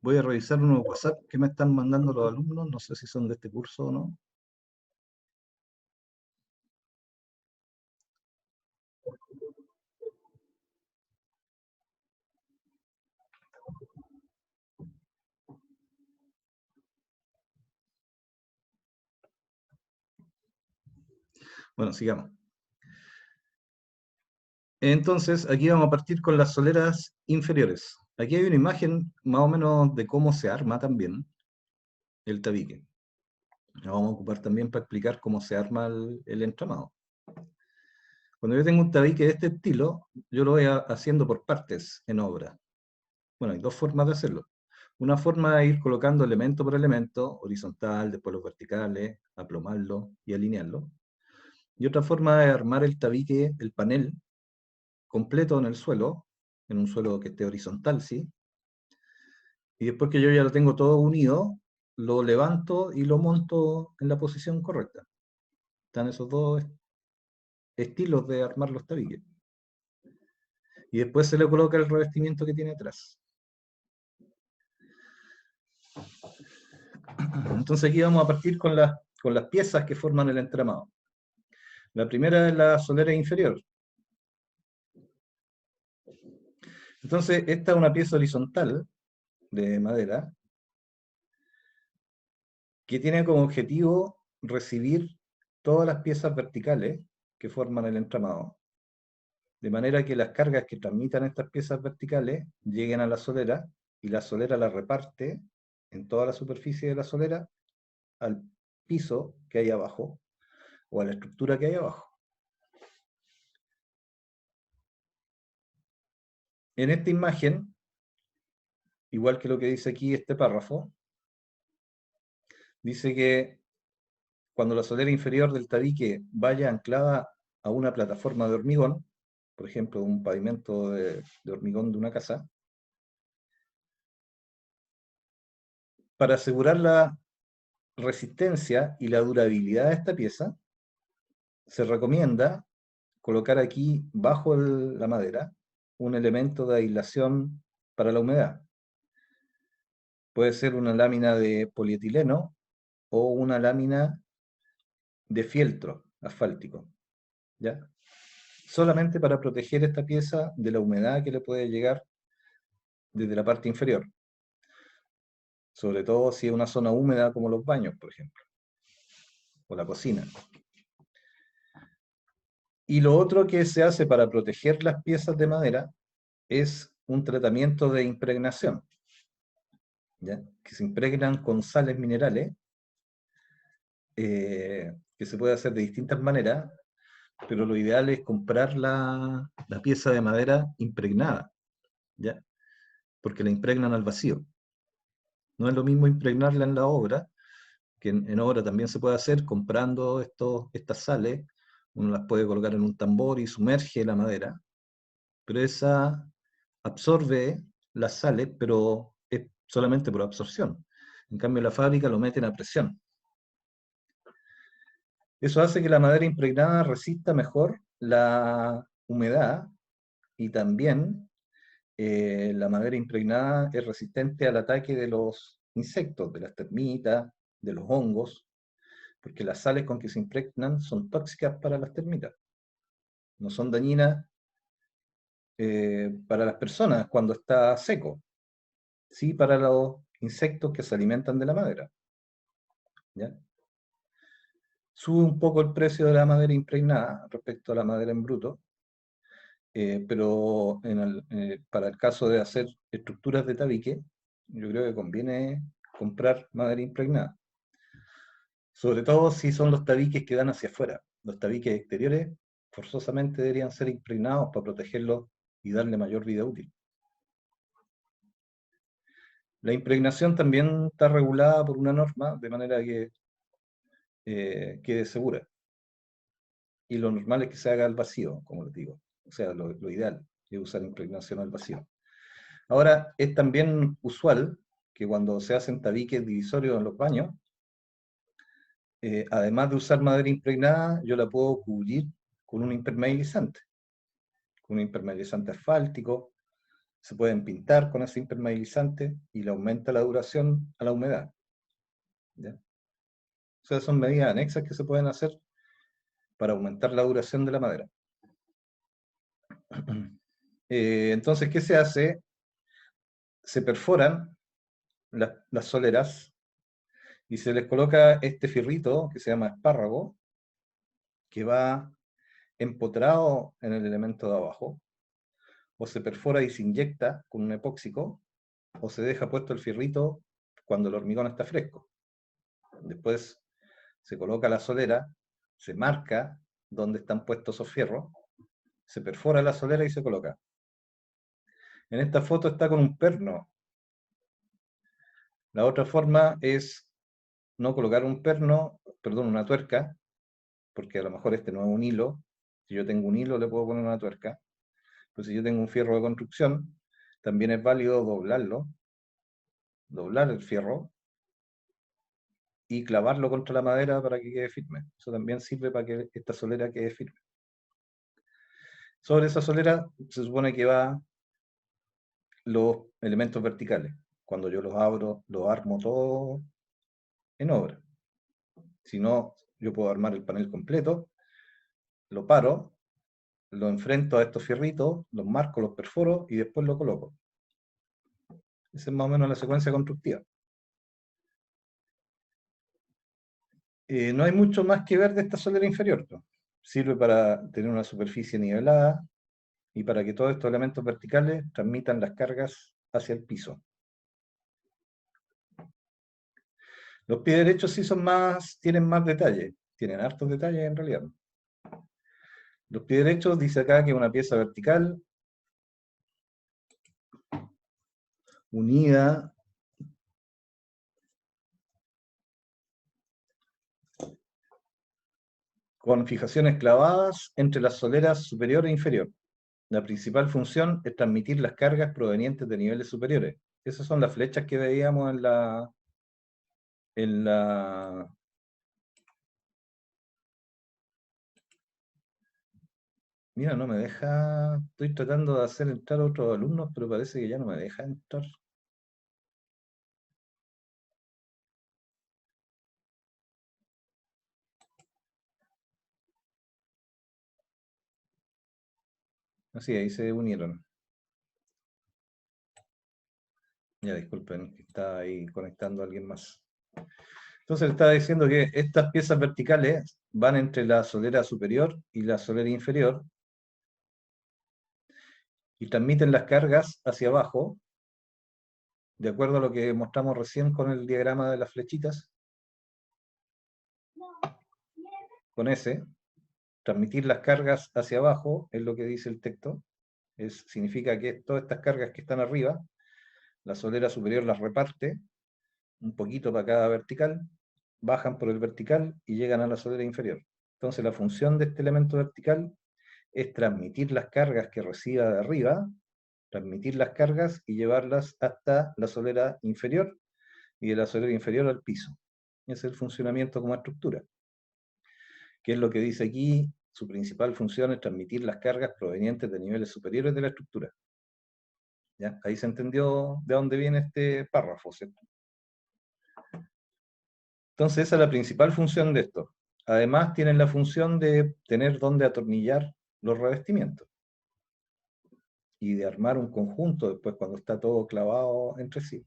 Voy a revisar unos WhatsApp que me están mandando los alumnos, no sé si son de este curso o no. Bueno, sigamos. Entonces, aquí vamos a partir con las soleras inferiores. Aquí hay una imagen más o menos de cómo se arma también el tabique. La vamos a ocupar también para explicar cómo se arma el entramado. Cuando yo tengo un tabique de este estilo, yo lo voy haciendo por partes en obra. Bueno, hay dos formas de hacerlo. Una forma es ir colocando elemento por elemento, horizontal, después los verticales, aplomarlo y alinearlo. Y otra forma es armar el tabique, el panel, completo en el suelo, en un suelo que esté horizontal, ¿sí? Y después que yo ya lo tengo todo unido, lo levanto y lo monto en la posición correcta. Están esos dos estilos de armar los tabiques. Y después se le coloca el revestimiento que tiene atrás. Entonces aquí vamos a partir con las piezas que forman el entramado. La primera es la solera inferior. Entonces esta es una pieza horizontal de madera que tiene como objetivo recibir todas las piezas verticales que forman el entramado, de manera que las cargas que transmitan estas piezas verticales lleguen a la solera y la solera la reparte en toda la superficie de la solera al piso que hay abajo o a la estructura que hay abajo. En esta imagen, igual que lo que dice aquí este párrafo, dice que cuando la solera inferior del tabique vaya anclada a una plataforma de hormigón, por ejemplo, un pavimento de hormigón de una casa, para asegurar la resistencia y la durabilidad de esta pieza, se recomienda colocar aquí, bajo la madera, un elemento de aislación para la humedad. Puede ser una lámina de polietileno o una lámina de fieltro asfáltico, ¿ya? Solamente para proteger esta pieza de la humedad que le puede llegar desde la parte inferior. Sobre todo si es una zona húmeda como los baños, por ejemplo, o la cocina. Y lo otro que se hace para proteger las piezas de madera es un tratamiento de impregnación, ¿ya? Que se impregnan con sales minerales, que se puede hacer de distintas maneras, pero lo ideal es comprar la pieza de madera impregnada, ¿ya? Porque la impregnan al vacío. No es lo mismo impregnarla en la obra, que en obra también se puede hacer comprando estas sales. Uno las puede colocar en un tambor y sumerge la madera, pero esa absorbe las sales, pero es solamente por absorción. En cambio, en la fábrica lo meten a presión. Eso hace que la madera impregnada resista mejor la humedad y también la madera impregnada es resistente al ataque de los insectos, de las termitas, de los hongos, porque las sales con que se impregnan son tóxicas para las termitas. No son dañinas para las personas cuando está seco, sí para los insectos que se alimentan de la madera. ¿Ya? Sube un poco el precio de la madera impregnada respecto a la madera en bruto, pero para el caso de hacer estructuras de tabique, yo creo que conviene comprar madera impregnada. Sobre todo si son los tabiques que dan hacia afuera. Los tabiques exteriores forzosamente deberían ser impregnados para protegerlos y darle mayor vida útil. La impregnación también está regulada por una norma, de manera que quede segura. Y lo normal es que se haga al vacío, como les digo. O sea, lo ideal es usar impregnación al vacío. Ahora, es también usual que cuando se hacen tabiques divisorios en los baños, además de usar madera impregnada, yo la puedo cubrir con un impermeabilizante asfáltico. Se pueden pintar con ese impermeabilizante y le aumenta la duración a la humedad. ¿Ya? O sea, son medidas anexas que se pueden hacer para aumentar la duración de la madera. Entonces, ¿qué se hace? Se perforan las soleras y se les coloca este fierrito que se llama espárrago, que va empotrado en el elemento de abajo, o se perfora y se inyecta con un epóxico, o se deja puesto el fierrito cuando el hormigón está fresco. Después se coloca la solera, se marca dónde están puestos esos fierros, se perfora la solera y se coloca. En esta foto está con un perno. La otra forma es no colocar un perno, perdón, una tuerca, porque a lo mejor este no es un hilo. Si yo tengo un hilo le puedo poner una tuerca. Pero si yo tengo un fierro de construcción, también es válido doblarlo, doblar el fierro y clavarlo contra la madera para que quede firme. Eso también sirve para que esta solera quede firme. Sobre esa solera se supone que va los elementos verticales. Cuando yo los abro, los armo todo en obra. Si no, yo puedo armar el panel completo, lo paro, lo enfrento a estos fierritos, los marco, los perforo y después lo coloco. Esa es más o menos la secuencia constructiva. No hay mucho más que ver de esta solera inferior, ¿no? Sirve para tener una superficie nivelada y para que todos estos elementos verticales transmitan las cargas hacia el piso. Los pies derechos sí tienen más detalles, tienen hartos detalles en realidad. Los pies derechos dice acá que es una pieza vertical unida con fijaciones clavadas entre las soleras superior e inferior. La principal función es transmitir las cargas provenientes de niveles superiores. Esas son las flechas que veíamos en la Mira, no me deja. Estoy tratando de hacer entrar a otros alumnos, pero parece que ya no me deja entrar. Así, ahí se unieron. Ya, disculpen, está ahí conectando a alguien más. Entonces le estaba diciendo que estas piezas verticales van entre la solera superior y la solera inferior y transmiten las cargas hacia abajo, de acuerdo a lo que mostramos recién con el diagrama de las flechitas. Con ese, transmitir las cargas hacia abajo es lo que dice el texto. Significa que todas estas cargas que están arriba, la solera superior las reparte un poquito para cada vertical, bajan por el vertical y llegan a la solera inferior. Entonces la función de este elemento vertical es transmitir las cargas que reciba de arriba, transmitir las cargas y llevarlas hasta la solera inferior y de la solera inferior al piso. Ese es el funcionamiento como estructura. ¿Qué es lo que dice aquí? su principal función es transmitir las cargas provenientes de niveles superiores de la estructura. ¿Ya? Ahí se entendió de dónde viene este párrafo, ¿cierto? Entonces esa es la principal función de esto. Además tienen la función de tener dónde atornillar los revestimientos y de armar un conjunto después cuando está todo clavado entre sí.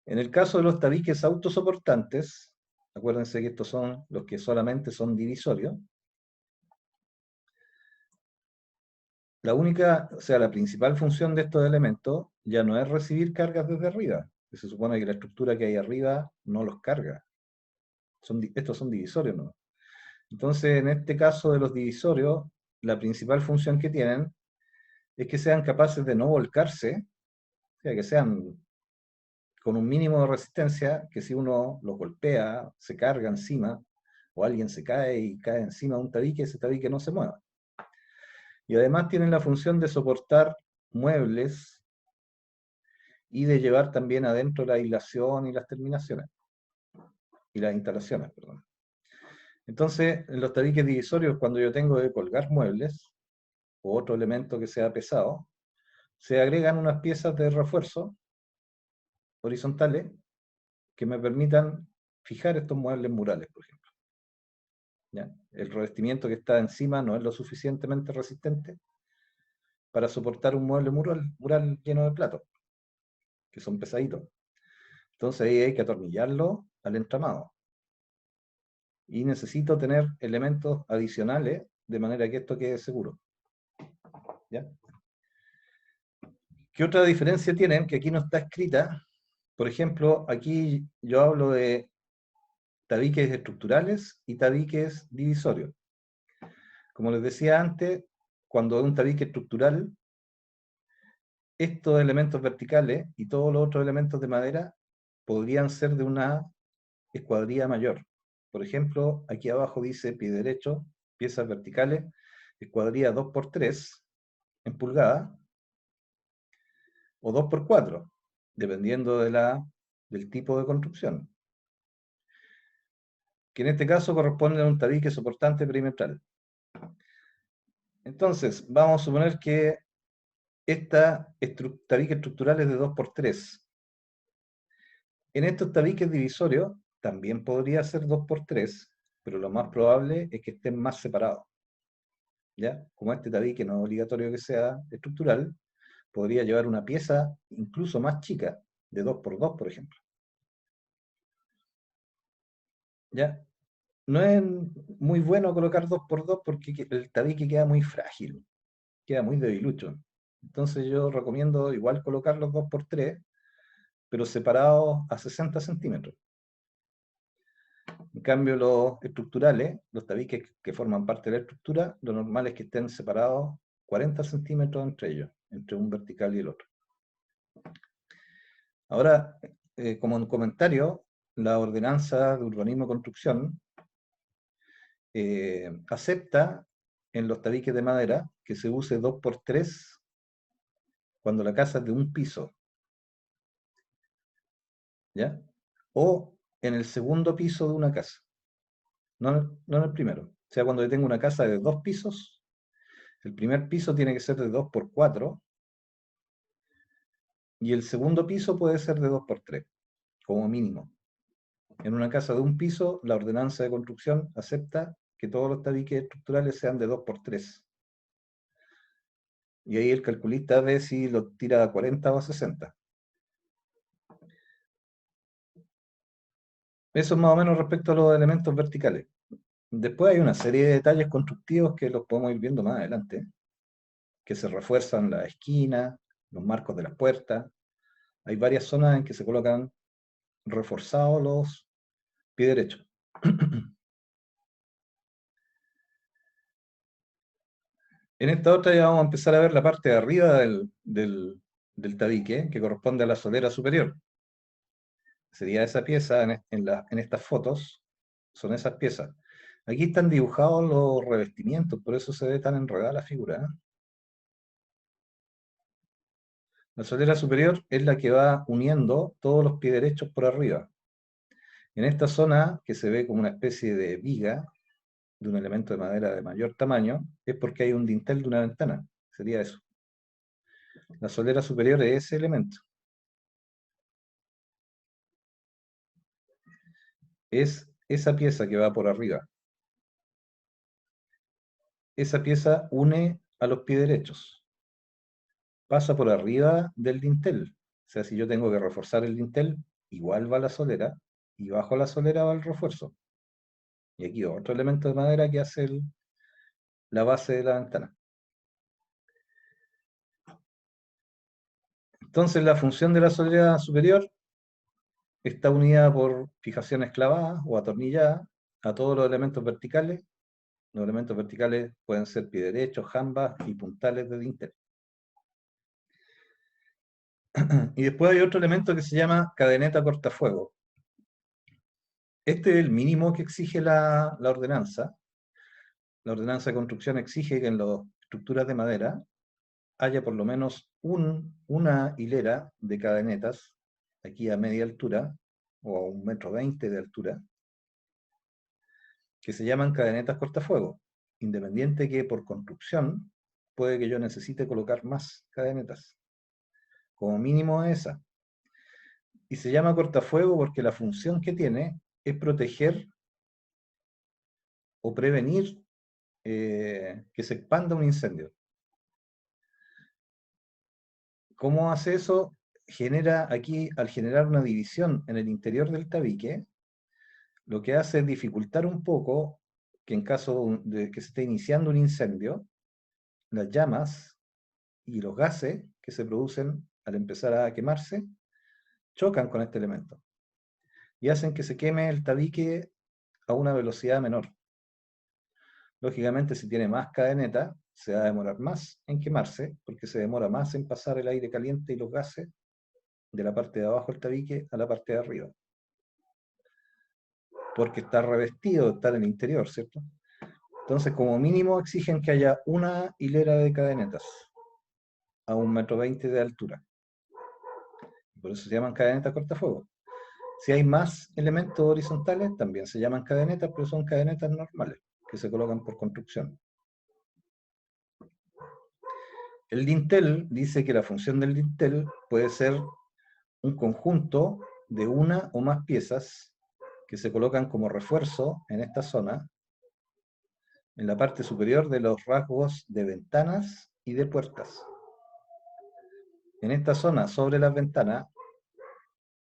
En el caso de los tabiques autosoportantes, acuérdense que estos son los que solamente son divisorios. La principal función de estos elementos ya no es recibir cargas desde arriba, que se supone que la estructura que hay arriba no los carga. Estos son divisorios, ¿no? Entonces, en este caso de los divisorios, la principal función que tienen es que sean capaces de no volcarse, o sea, que sean con un mínimo de resistencia, que si uno los golpea, se carga encima, o alguien se cae y cae encima de un tabique, ese tabique no se mueva. Y además tienen la función de soportar muebles y de llevar también adentro la aislación y las terminaciones, y las instalaciones, perdón. Entonces, en los tabiques divisorios, cuando yo tengo que colgar muebles, o otro elemento que sea pesado, se agregan unas piezas de refuerzo horizontales que me permitan fijar estos muebles murales, por ejemplo. ¿Ya? El revestimiento que está encima no es lo suficientemente resistente para soportar un mueble mural lleno de platos, que son pesaditos. Entonces ahí hay que atornillarlo al entramado. Y necesito tener elementos adicionales de manera que esto quede seguro. ¿Ya? ¿Qué otra diferencia tienen? Que aquí no está escrita. Por ejemplo, aquí yo hablo de tabiques estructurales y tabiques divisorios. Como les decía antes, cuando es un tabique estructural, estos elementos verticales y todos los otros elementos de madera podrían ser de una escuadría mayor. Por ejemplo, aquí abajo dice pie derecho, piezas verticales, escuadría 2×3 en pulgadas, o 2×4, dependiendo del tipo de construcción, que en este caso corresponde a un tabique soportante perimetral. Entonces, vamos a suponer que esta tabique estructural es de 2×3. En estos tabiques divisorios también podría ser 2×3, pero lo más probable es que estén más separados. ¿Ya? Como este tabique no es obligatorio que sea estructural, podría llevar una pieza incluso más chica, de 2×2, por ejemplo. ¿Ya? No es muy bueno colocar 2×2 porque el tabique queda muy frágil, queda muy debilucho. Entonces yo recomiendo igual colocar los 2×3, pero separados a 60 centímetros. En cambio, los estructurales, los tabiques que forman parte de la estructura, lo normal es que estén separados 40 centímetros entre ellos, entre un vertical y el otro. Ahora, como un comentario, la ordenanza de urbanismo y construcción acepta en los tabiques de madera que se use 2×3 cuando la casa es de un piso, ¿ya? O en el segundo piso de una casa, no en el primero. O sea, cuando yo tengo una casa de 2 pisos, el primer piso tiene que ser de 2×4 y el segundo piso puede ser de 2×3, como mínimo. En una casa de un piso, la ordenanza de construcción acepta que todos los tabiques estructurales sean de 2×3. Y ahí el calculista ve si lo tira a 40 o a 60. Eso es más o menos respecto a los elementos verticales. Después hay una serie de detalles constructivos que los podemos ir viendo más adelante, que se refuerzan las esquinas, los marcos de las puertas. Hay varias zonas en que se colocan reforzados los pies derechos. En esta otra ya vamos a empezar a ver la parte de arriba del tabique, que corresponde a la solera superior. Sería esa pieza en estas fotos, son esas piezas. Aquí están dibujados los revestimientos, por eso se ve tan enredada la figura, ¿eh? La solera superior es la que va uniendo todos los pies derechos por arriba. En esta zona, que se ve como una especie de viga, de un elemento de madera de mayor tamaño, es porque hay un dintel de una ventana. Sería eso. La solera superior es ese elemento. Es esa pieza que va por arriba. Esa pieza une a los pies derechos. Pasa por arriba del dintel. O sea, si yo tengo que reforzar el dintel, igual va la solera, y bajo la solera va el refuerzo. Y aquí otro elemento de madera que hace la base de la ventana. Entonces la función de la solera superior está unida por fijaciones clavadas o atornilladas a todos los elementos verticales. Los elementos verticales pueden ser pie derecho, jambas y puntales de dintel. Y después hay otro elemento que se llama cadeneta cortafuego. Este es el mínimo que exige la ordenanza. La ordenanza de construcción exige que en las estructuras de madera haya por lo menos una hilera de cadenetas, aquí a media altura, o a 1,20 m de altura, que se llaman cadenetas cortafuego, independiente que por construcción puede que yo necesite colocar más cadenetas, como mínimo esa. Y se llama cortafuego porque la función que tiene es proteger o prevenir que se expanda un incendio. ¿Cómo hace eso? Genera aquí, al generar una división en el interior del tabique, lo que hace es dificultar un poco que en caso de que se esté iniciando un incendio, las llamas y los gases que se producen al empezar a quemarse chocan con este elemento y hacen que se queme el tabique a una velocidad menor. Lógicamente, si tiene más cadeneta, se va a demorar más en quemarse, porque se demora más en pasar el aire caliente y los gases de la parte de abajo del tabique a la parte de arriba. Porque está revestido, está en el interior, ¿cierto? Entonces, como mínimo, exigen que haya una hilera de cadenetas a 1,20 m de altura. Por eso se llaman cadenetas cortafuegos. Si hay más elementos horizontales, también se llaman cadenetas, pero son cadenetas normales, que se colocan por construcción. El dintel dice que la función del dintel puede ser un conjunto de una o más piezas que se colocan como refuerzo en esta zona, en la parte superior de los rasgos de ventanas y de puertas. En esta zona, sobre las ventanas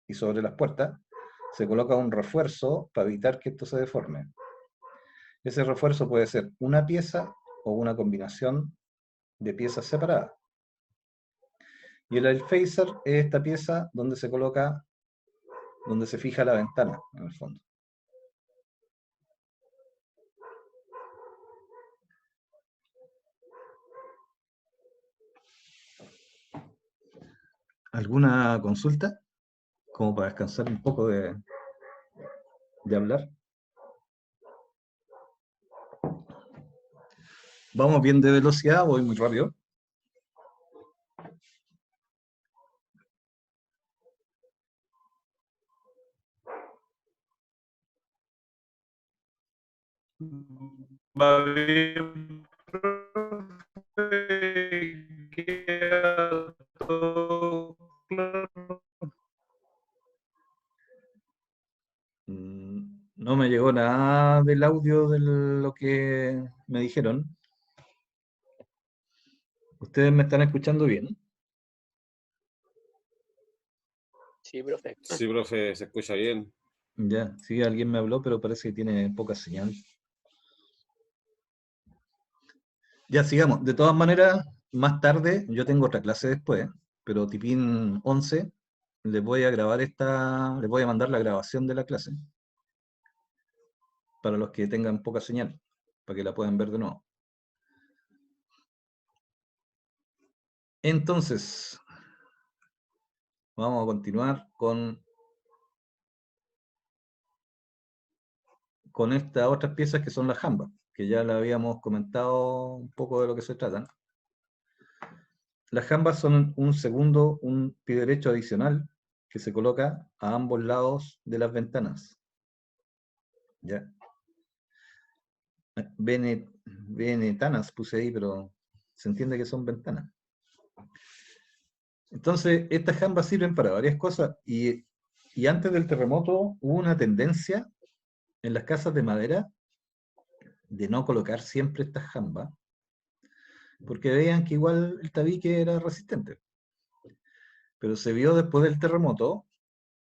y sobre las puertas, se coloca un refuerzo para evitar que esto se deforme. Ese refuerzo puede ser una pieza o una combinación de piezas separadas. Y el facer es esta pieza donde se coloca, donde se fija la ventana, en el fondo. ¿Alguna consulta? Como para descansar un poco de hablar. ¿Vamos bien de velocidad o voy muy rápido? Va bien, profe, queda todo claro. No me llegó nada del audio de lo que me dijeron. ¿Ustedes me están escuchando bien? Sí, profe. Sí, profe, se escucha bien. Ya, sí, alguien me habló, pero parece que tiene poca señal. Ya, sigamos. De todas maneras, más tarde, yo tengo otra clase después, pero tipín 11, les voy a grabar les voy a mandar la grabación de la clase, para los que tengan poca señal, para que la puedan ver de nuevo. Entonces, vamos a continuar con estas otras piezas que son las jambas, que ya la habíamos comentado un poco de lo que se tratan. Las jambas son un pie derecho adicional que se coloca a ambos lados de las ventanas. ¿Ya? Venetanas puse ahí, pero se entiende que son ventanas. Entonces, estas jambas sirven para varias cosas, y antes del terremoto hubo una tendencia en las casas de madera de no colocar siempre estas jambas, porque veían que igual el tabique era resistente. Pero se vio después del terremoto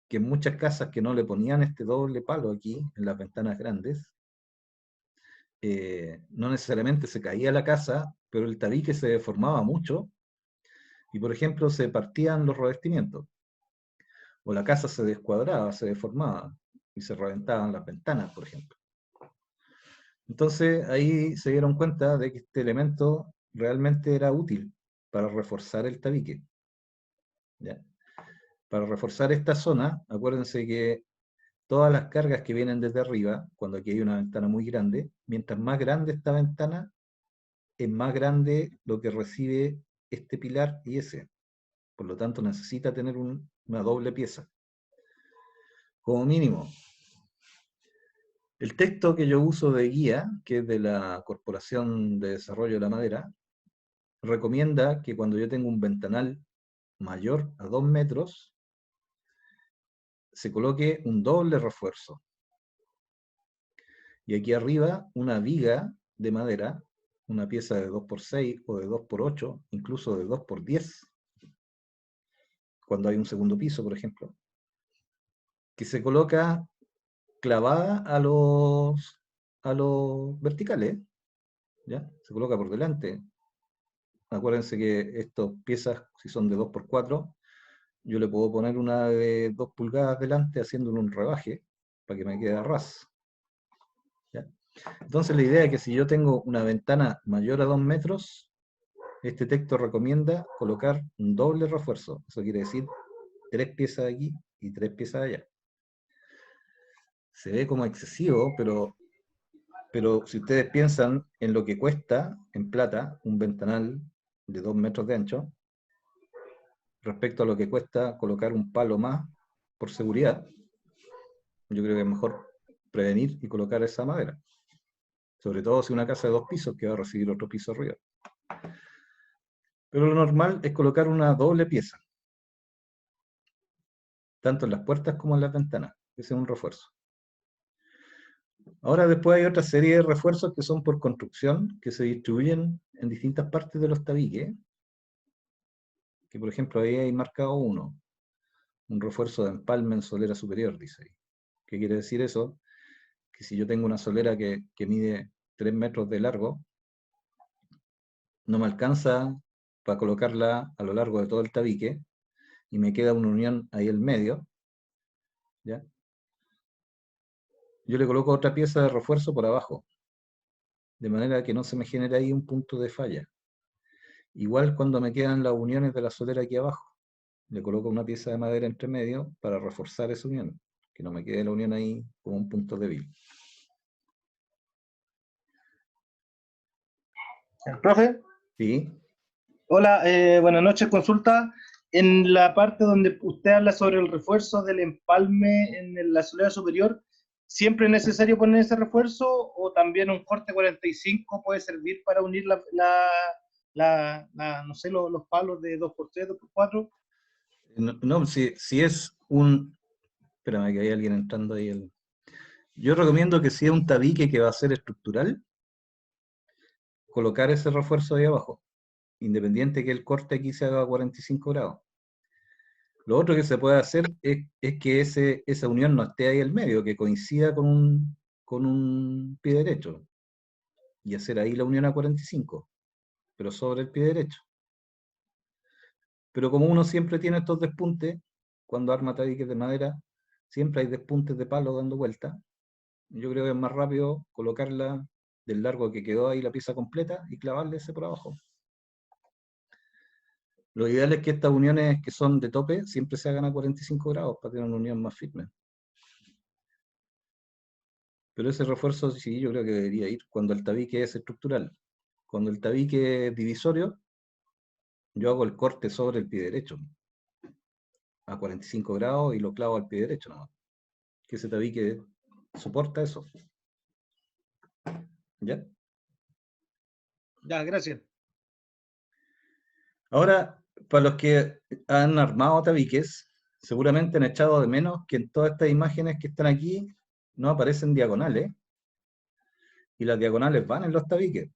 que en muchas casas que no le ponían este doble palo aquí, en las ventanas grandes, no necesariamente se caía la casa, pero el tabique se deformaba mucho, y por ejemplo se partían los revestimientos, o la casa se descuadraba, se deformaba, y se reventaban las ventanas, por ejemplo. Entonces ahí se dieron cuenta de que este elemento realmente era útil para reforzar el tabique. ¿Ya? Para reforzar esta zona, acuérdense que todas las cargas que vienen desde arriba, cuando aquí hay una ventana muy grande, mientras más grande esta ventana, es más grande lo que recibe este pilar y ese. Por lo tanto, necesita tener una doble pieza. Como mínimo. El texto que yo uso de guía, que es de la Corporación de Desarrollo de la Madera, recomienda que cuando yo tengo un ventanal mayor a 2 metros, se coloque un doble refuerzo. Y aquí arriba una viga de madera, una pieza de 2x6 o de 2x8, incluso de 2x10, cuando hay un segundo piso, por ejemplo, que se coloca clavada a los verticales, ¿ya? Se coloca por delante. Acuérdense que estas piezas, si son de 2x4, yo le puedo poner una de 2 pulgadas delante haciéndole un rebaje para que me quede a ras. ¿Ya? Entonces la idea es que si yo tengo una ventana mayor a 2 metros, este texto recomienda colocar un doble refuerzo. Eso quiere decir 3 piezas aquí y 3 piezas allá. Se ve como excesivo, pero si ustedes piensan en lo que cuesta en plata un ventanal de 2 metros de ancho, respecto a lo que cuesta colocar un palo más por seguridad, yo creo que es mejor prevenir y colocar esa madera. Sobre todo si una casa de 2 pisos que va a recibir otro piso arriba. Pero lo normal es colocar una doble pieza, tanto en las puertas como en las ventanas. Ese es un refuerzo. Ahora después hay otra serie de refuerzos que son por construcción, que se distribuyen en distintas partes de los tabiques, que por ejemplo ahí hay marcado uno, un refuerzo de empalme en solera superior, dice ahí. ¿Qué quiere decir eso? Que si yo tengo una solera que mide 3 metros de largo, no me alcanza para colocarla a lo largo de todo el tabique, y me queda una unión ahí en medio, ¿ya? Yo le coloco otra pieza de refuerzo por abajo, de manera que no se me genere ahí un punto de falla. Igual cuando me quedan las uniones de la solera aquí abajo, le coloco una pieza de madera entre medio para reforzar esa unión, que no me quede la unión ahí como un punto débil. ¿El profe? ¿Sí? Hola, buenas noches. Consulta. En la parte donde usted habla sobre el refuerzo del empalme en la solera superior, ¿siempre es necesario poner ese refuerzo o también un corte 45 puede servir para unir no sé, los palos de 2x3, 2x4? No, si es un... Espérame, que hay alguien entrando ahí. Yo recomiendo que si es un tabique que va a ser estructural, colocar ese refuerzo ahí abajo, independiente que el corte aquí se haga a 45 grados. Lo otro que se puede hacer es que esa unión no esté ahí al medio, que coincida con un pie derecho, y hacer ahí la unión a 45, pero sobre el pie derecho. Pero como uno siempre tiene estos despuntes, cuando arma tabiques de madera, siempre hay despuntes de palo dando vuelta. Yo creo que es más rápido colocarla del largo que quedó ahí la pieza completa y clavarle ese por abajo. Lo ideal es que estas uniones que son de tope siempre se hagan a 45 grados para tener una unión más firme. Pero ese refuerzo sí, yo creo que debería ir cuando el tabique es estructural. Cuando el tabique es divisorio, yo hago el corte sobre el pie derecho a 45 grados y lo clavo al pie derecho nomás. Que ese tabique soporta eso. ¿Ya? Ya, gracias. Ahora, para los que han armado tabiques, seguramente han echado de menos que en todas estas imágenes que están aquí no aparecen diagonales, y las diagonales van en los tabiques.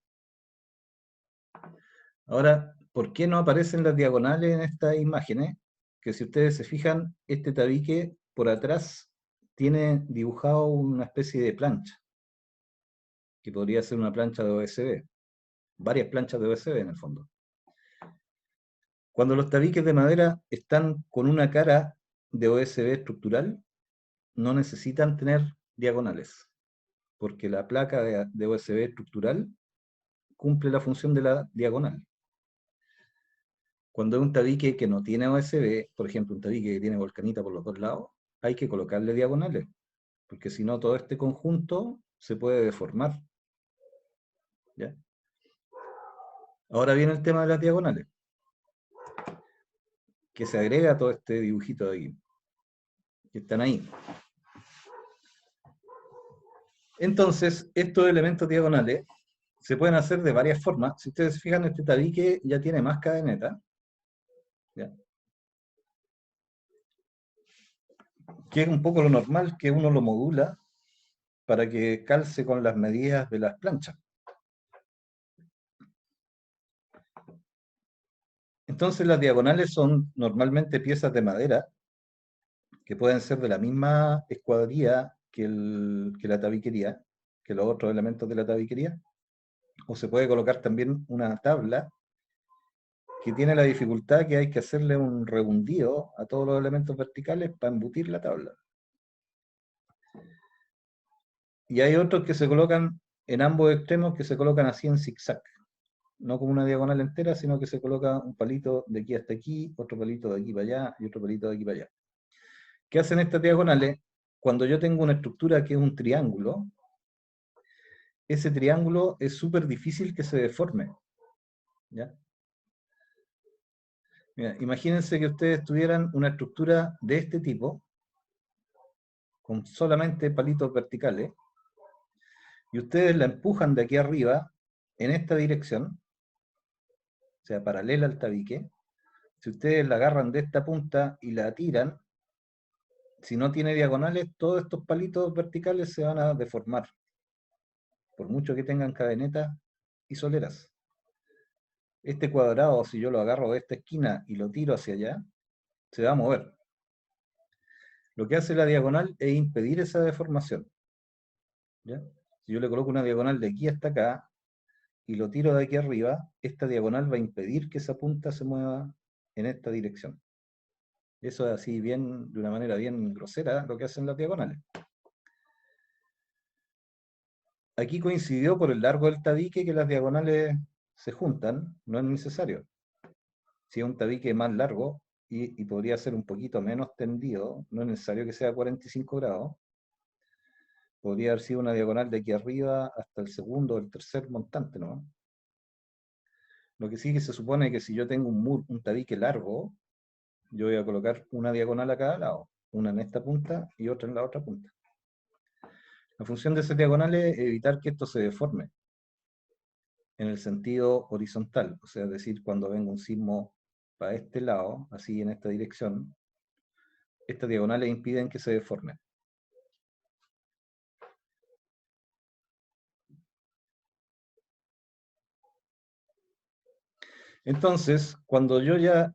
Ahora, ¿por qué no aparecen las diagonales en estas imágenes? Que si ustedes se fijan, este tabique por atrás tiene dibujado una especie de plancha, que podría ser una plancha de OSB, varias planchas de OSB en el fondo. Cuando los tabiques de madera están con una cara de OSB estructural, no necesitan tener diagonales, porque la placa de OSB estructural cumple la función de la diagonal. Cuando es un tabique que no tiene OSB, por ejemplo, un tabique que tiene volcanita por los dos lados, hay que colocarle diagonales, porque si no todo este conjunto se puede deformar. ¿Ya? Ahora viene el tema de las diagonales, que se agrega a todo este dibujito de aquí, que están ahí. Entonces, estos elementos diagonales se pueden hacer de varias formas. Si ustedes se fijan, este tabique ya tiene más cadeneta, ¿ya? Que es un poco lo normal, que uno lo modula para que calce con las medidas de las planchas. Entonces las diagonales son normalmente piezas de madera que pueden ser de la misma escuadría que la tabiquería, que los otros elementos de la tabiquería, o se puede colocar también una tabla que tiene la dificultad que hay que hacerle un redondío a todos los elementos verticales para embutir la tabla. Y hay otros que se colocan en ambos extremos, que se colocan así en zigzag, no como una diagonal entera, sino que se coloca un palito de aquí hasta aquí, otro palito de aquí para allá y otro palito de aquí para allá. ¿Qué hacen estas diagonales? Cuando yo tengo una estructura que es un triángulo, ese triángulo es súper difícil que se deforme. ¿Ya? Mira, imagínense que ustedes tuvieran una estructura de este tipo, con solamente palitos verticales, y ustedes la empujan de aquí arriba, en esta dirección, o sea, paralela al tabique. Si ustedes la agarran de esta punta y la tiran, si no tiene diagonales, todos estos palitos verticales se van a deformar, por mucho que tengan cadenetas y soleras. Este cuadrado, si yo lo agarro de esta esquina y lo tiro hacia allá, se va a mover. Lo que hace la diagonal es impedir esa deformación. ¿Ya? Si yo le coloco una diagonal de aquí hasta acá y lo tiro de aquí arriba, esta diagonal va a impedir que esa punta se mueva en esta dirección. Eso es así bien, de una manera bien grosera, lo que hacen las diagonales. Aquí coincidió por el largo del tabique que las diagonales se juntan, no es necesario. Si es un tabique más largo y podría ser un poquito menos tendido, no es necesario que sea 45 grados, podría haber sido una diagonal de aquí arriba hasta el segundo o el tercer montante, ¿no? Lo que sí que se supone que si yo tengo un tabique largo, yo voy a colocar una diagonal a cada lado, una en esta punta y otra en la otra punta. La función de esas diagonales es evitar que esto se deforme en el sentido horizontal, o sea, es decir, cuando venga un sismo para este lado, así en esta dirección, estas diagonales impiden que se deforme. Entonces, cuando yo ya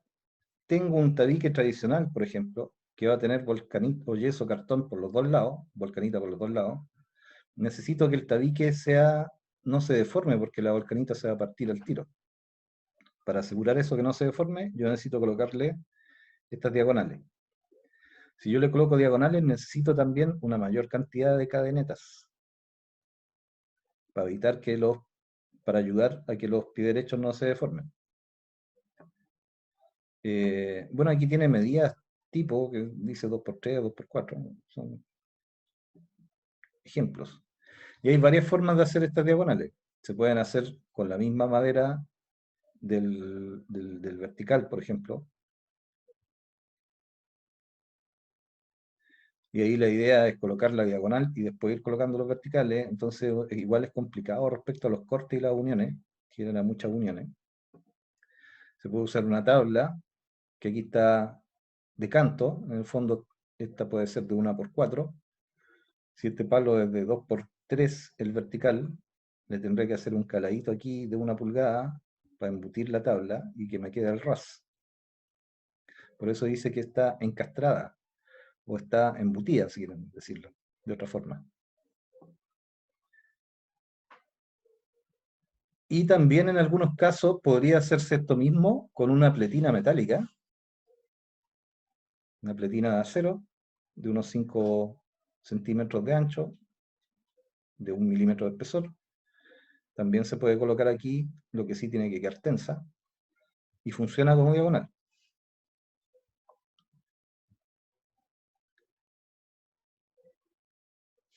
tengo un tabique tradicional, por ejemplo, que va a tener volcanita o yeso cartón por los dos lados, volcanita por los dos lados, necesito que el tabique no se deforme porque la volcanita se va a partir al tiro. Para asegurar eso que no se deforme, yo necesito colocarle estas diagonales. Si yo le coloco diagonales, necesito también una mayor cantidad de cadenetas para ayudar a que los pies derechos no se deformen. Bueno, aquí tiene medidas tipo, que dice 2×3, 2×4, son ejemplos. Y hay varias formas de hacer estas diagonales. Se pueden hacer con la misma madera del vertical, por ejemplo. Y ahí la idea es colocar la diagonal y después ir colocando los verticales. Entonces igual es complicado respecto a los cortes y las uniones, genera muchas uniones. Se puede usar una tabla, que aquí está de canto, en el fondo esta puede ser de 1×4. Si este palo es de 2×3 el vertical, le tendré que hacer un caladito aquí de 1 pulgada para embutir la tabla y que me quede el ras. Por eso dice que está encastrada, o está embutida, si quieren decirlo de otra forma. Y también en algunos casos podría hacerse esto mismo con una pletina metálica, una pletina de acero de unos 5 centímetros de ancho, de 1 milímetro de espesor. También se puede colocar aquí, lo que sí tiene que quedar tensa, y funciona como diagonal.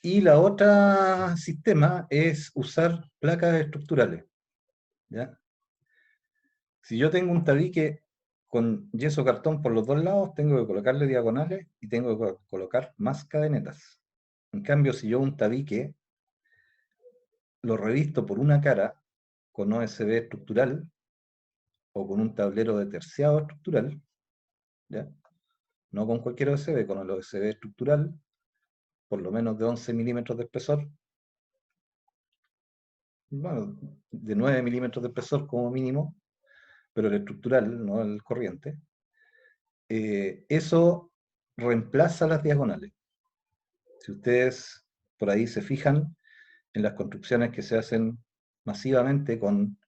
Y la otra sistema es usar placas estructurales, ¿ya? Si yo tengo un tabique con yeso cartón por los dos lados, tengo que colocarle diagonales y tengo que colocar más cadenetas. En cambio, si yo un tabique lo revisto por una cara con OSB estructural o con un tablero de terciado estructural, ¿ya? No con cualquier OSB, con el OSB estructural, por lo menos de 11 milímetros de espesor, bueno, de 9 milímetros de espesor como mínimo, pero el estructural, no el corriente, eso reemplaza las diagonales. Si ustedes por ahí se fijan en las construcciones que se hacen masivamente con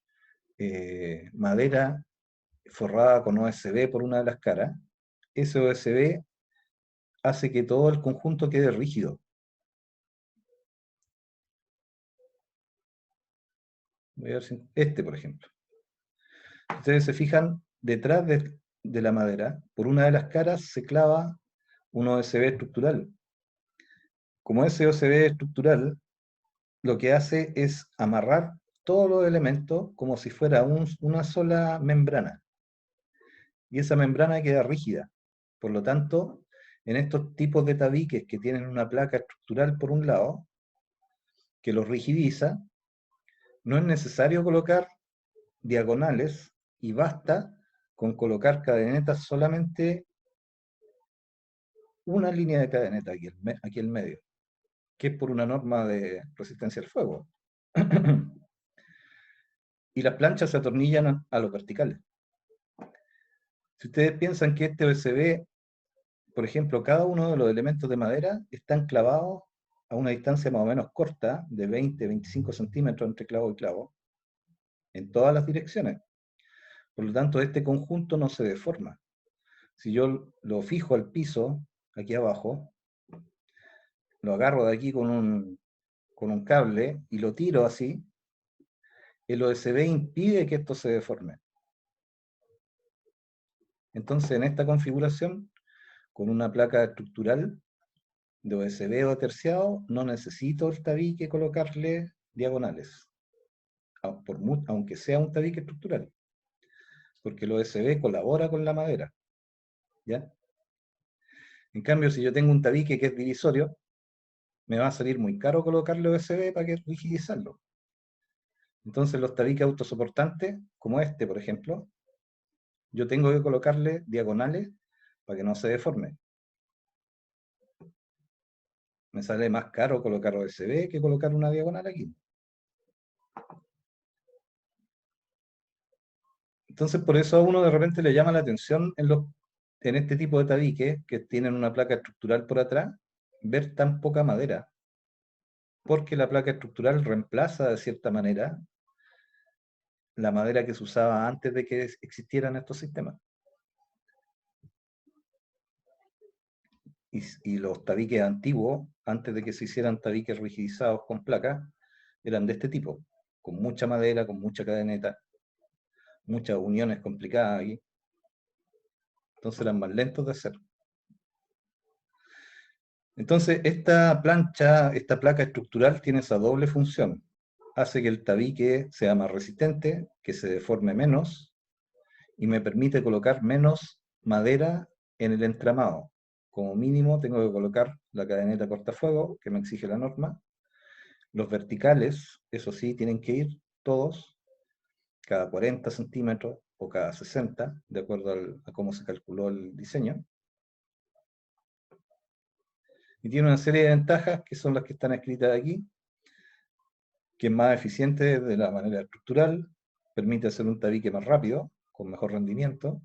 madera forrada con OSB por una de las caras, ese OSB hace que todo el conjunto quede rígido. Voy a ver si, este, por ejemplo. Ustedes se fijan, detrás de la madera, por una de las caras se clava un OSB estructural. Como ese OSB estructural lo que hace es amarrar todos los elementos como si fuera una sola membrana. Y esa membrana queda rígida. Por lo tanto, en estos tipos de tabiques que tienen una placa estructural por un lado, que los rigidiza, no es necesario colocar diagonales y basta con colocar cadenetas solamente una línea de cadeneta aquí en medio, que es por una norma de resistencia al fuego. Y las planchas se atornillan a los verticales. Si ustedes piensan que este OSB, por ejemplo, cada uno de los elementos de madera están clavados a una distancia más o menos corta, de 20-25 centímetros entre clavo y clavo, en todas las direcciones. Por lo tanto, este conjunto no se deforma. Si yo lo fijo al piso, aquí abajo, lo agarro de aquí con un cable y lo tiro así, el OSB impide que esto se deforme. Entonces, en esta configuración, con una placa estructural de OSB o terciado, no necesito el tabique colocarle diagonales, aunque sea un tabique estructural, porque el OSB colabora con la madera, ¿ya? En cambio, si yo tengo un tabique que es divisorio, me va a salir muy caro colocarle OSB para que rigidizarlo. Entonces, los tabiques autosoportantes, como este, por ejemplo, yo tengo que colocarle diagonales para que no se deforme. Me sale más caro colocar OSB que colocar una diagonal aquí. Entonces, por eso a uno de repente le llama la atención en este tipo de tabiques que tienen una placa estructural por atrás, ver tan poca madera, porque la placa estructural reemplaza de cierta manera la madera que se usaba antes de que existieran estos sistemas. Y los tabiques antiguos, antes de que se hicieran tabiques rigidizados con placas, eran de este tipo, con mucha madera, con mucha cadeneta, muchas uniones complicadas aquí. Entonces eran más lentos de hacer. Entonces esta plancha, esta placa estructural tiene esa doble función. Hace que el tabique sea más resistente, que se deforme menos, y me permite colocar menos madera en el entramado. como mínimo tengo que colocar la cadeneta cortafuego, que me exige la norma. Los verticales, eso sí, tienen que ir todos cada 40 centímetros o cada 60, de acuerdo a cómo se calculó el diseño. Y tiene una serie de ventajas que son las que están escritas aquí, que es más eficiente de la manera estructural, permite hacer un tabique más rápido, con mejor rendimiento,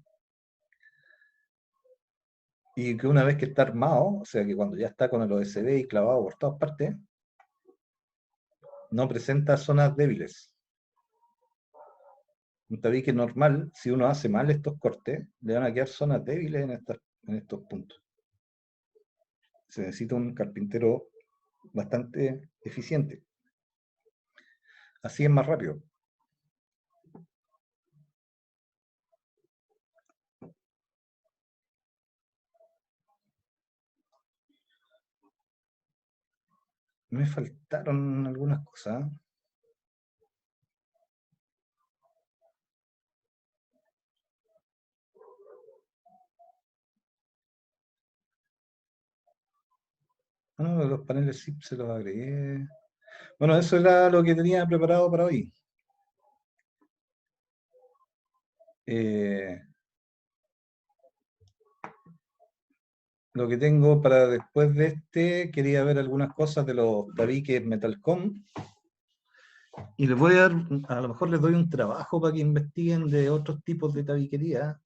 y que una vez que está armado, o sea que cuando ya está con el OSB y clavado por todas partes, no presenta zonas débiles. Un tabique normal, si uno hace mal estos cortes, le van a quedar zonas débiles en estos puntos. Se necesita un carpintero bastante eficiente. Así es más rápido. Me faltaron algunas cosas. Bueno, los paneles zip se los agregué. Bueno, eso era lo que tenía preparado para hoy. Lo que tengo para después de quería ver algunas cosas de los tabiques Metalcom. Y les voy a dar, a lo mejor les doy un trabajo para que investiguen de otros tipos de tabiquería.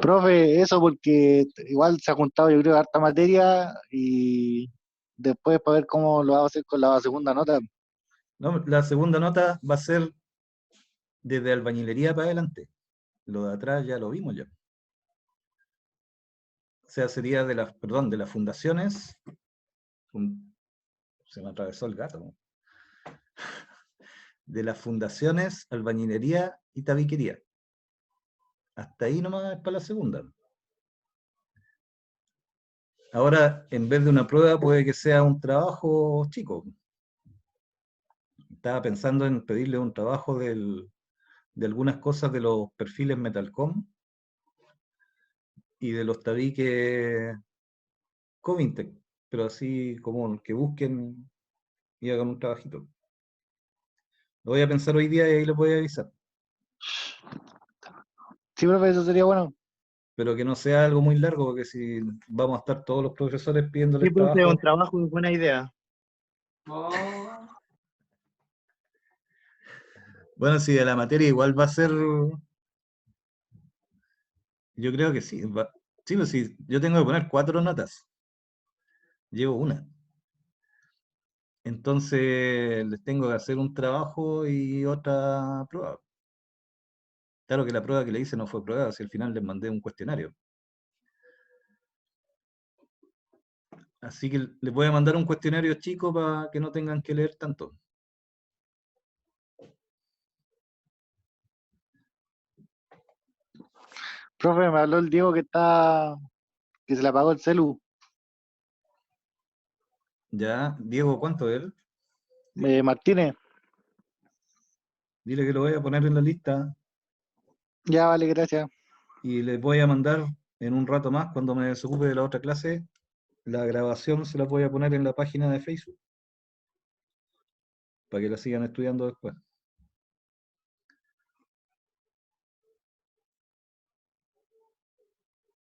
Profe, eso porque igual se ha juntado yo creo harta materia y después para ver cómo lo vamos a hacer con la segunda nota. No, la segunda nota va a ser desde albañilería para adelante. Lo de atrás ya lo vimos ya. O sea, sería de las fundaciones. Se me atravesó el gato, ¿no? De las fundaciones, albañilería y tabiquería. Hasta ahí nomás es para la segunda. Ahora, en vez de una prueba, puede que sea un trabajo chico. Estaba pensando en pedirle un trabajo de algunas cosas de los perfiles Metalcom y de los tabiques Covintec, pero así como que busquen y hagan un trabajito. Lo voy a pensar hoy día y ahí les voy a avisar. Sí, profe, eso sería bueno. Pero que no sea algo muy largo, porque si vamos a estar todos los profesores pidiéndoles Sí, profe, trabajo. un trabajo es buena idea. Bueno, si de la materia igual va a ser. Yo creo que sí. Sí, pues sí, yo tengo que poner 4 notas. Llevo una. Entonces les tengo que hacer un trabajo y otra prueba. Claro que la prueba que le hice no fue prueba, si al final les mandé un cuestionario. Así que les voy a mandar un cuestionario chico para que no tengan que leer tanto. Profe, me habló el Diego que se le apagó el celu. Ya, Diego, ¿cuánto es él? Martínez, Dile que lo voy a poner en la lista ya vale, gracias. y les voy a mandar en un rato más, cuando me desocupe de la otra clase, la grabación se la voy a poner en la página de Facebook para que la sigan estudiando después.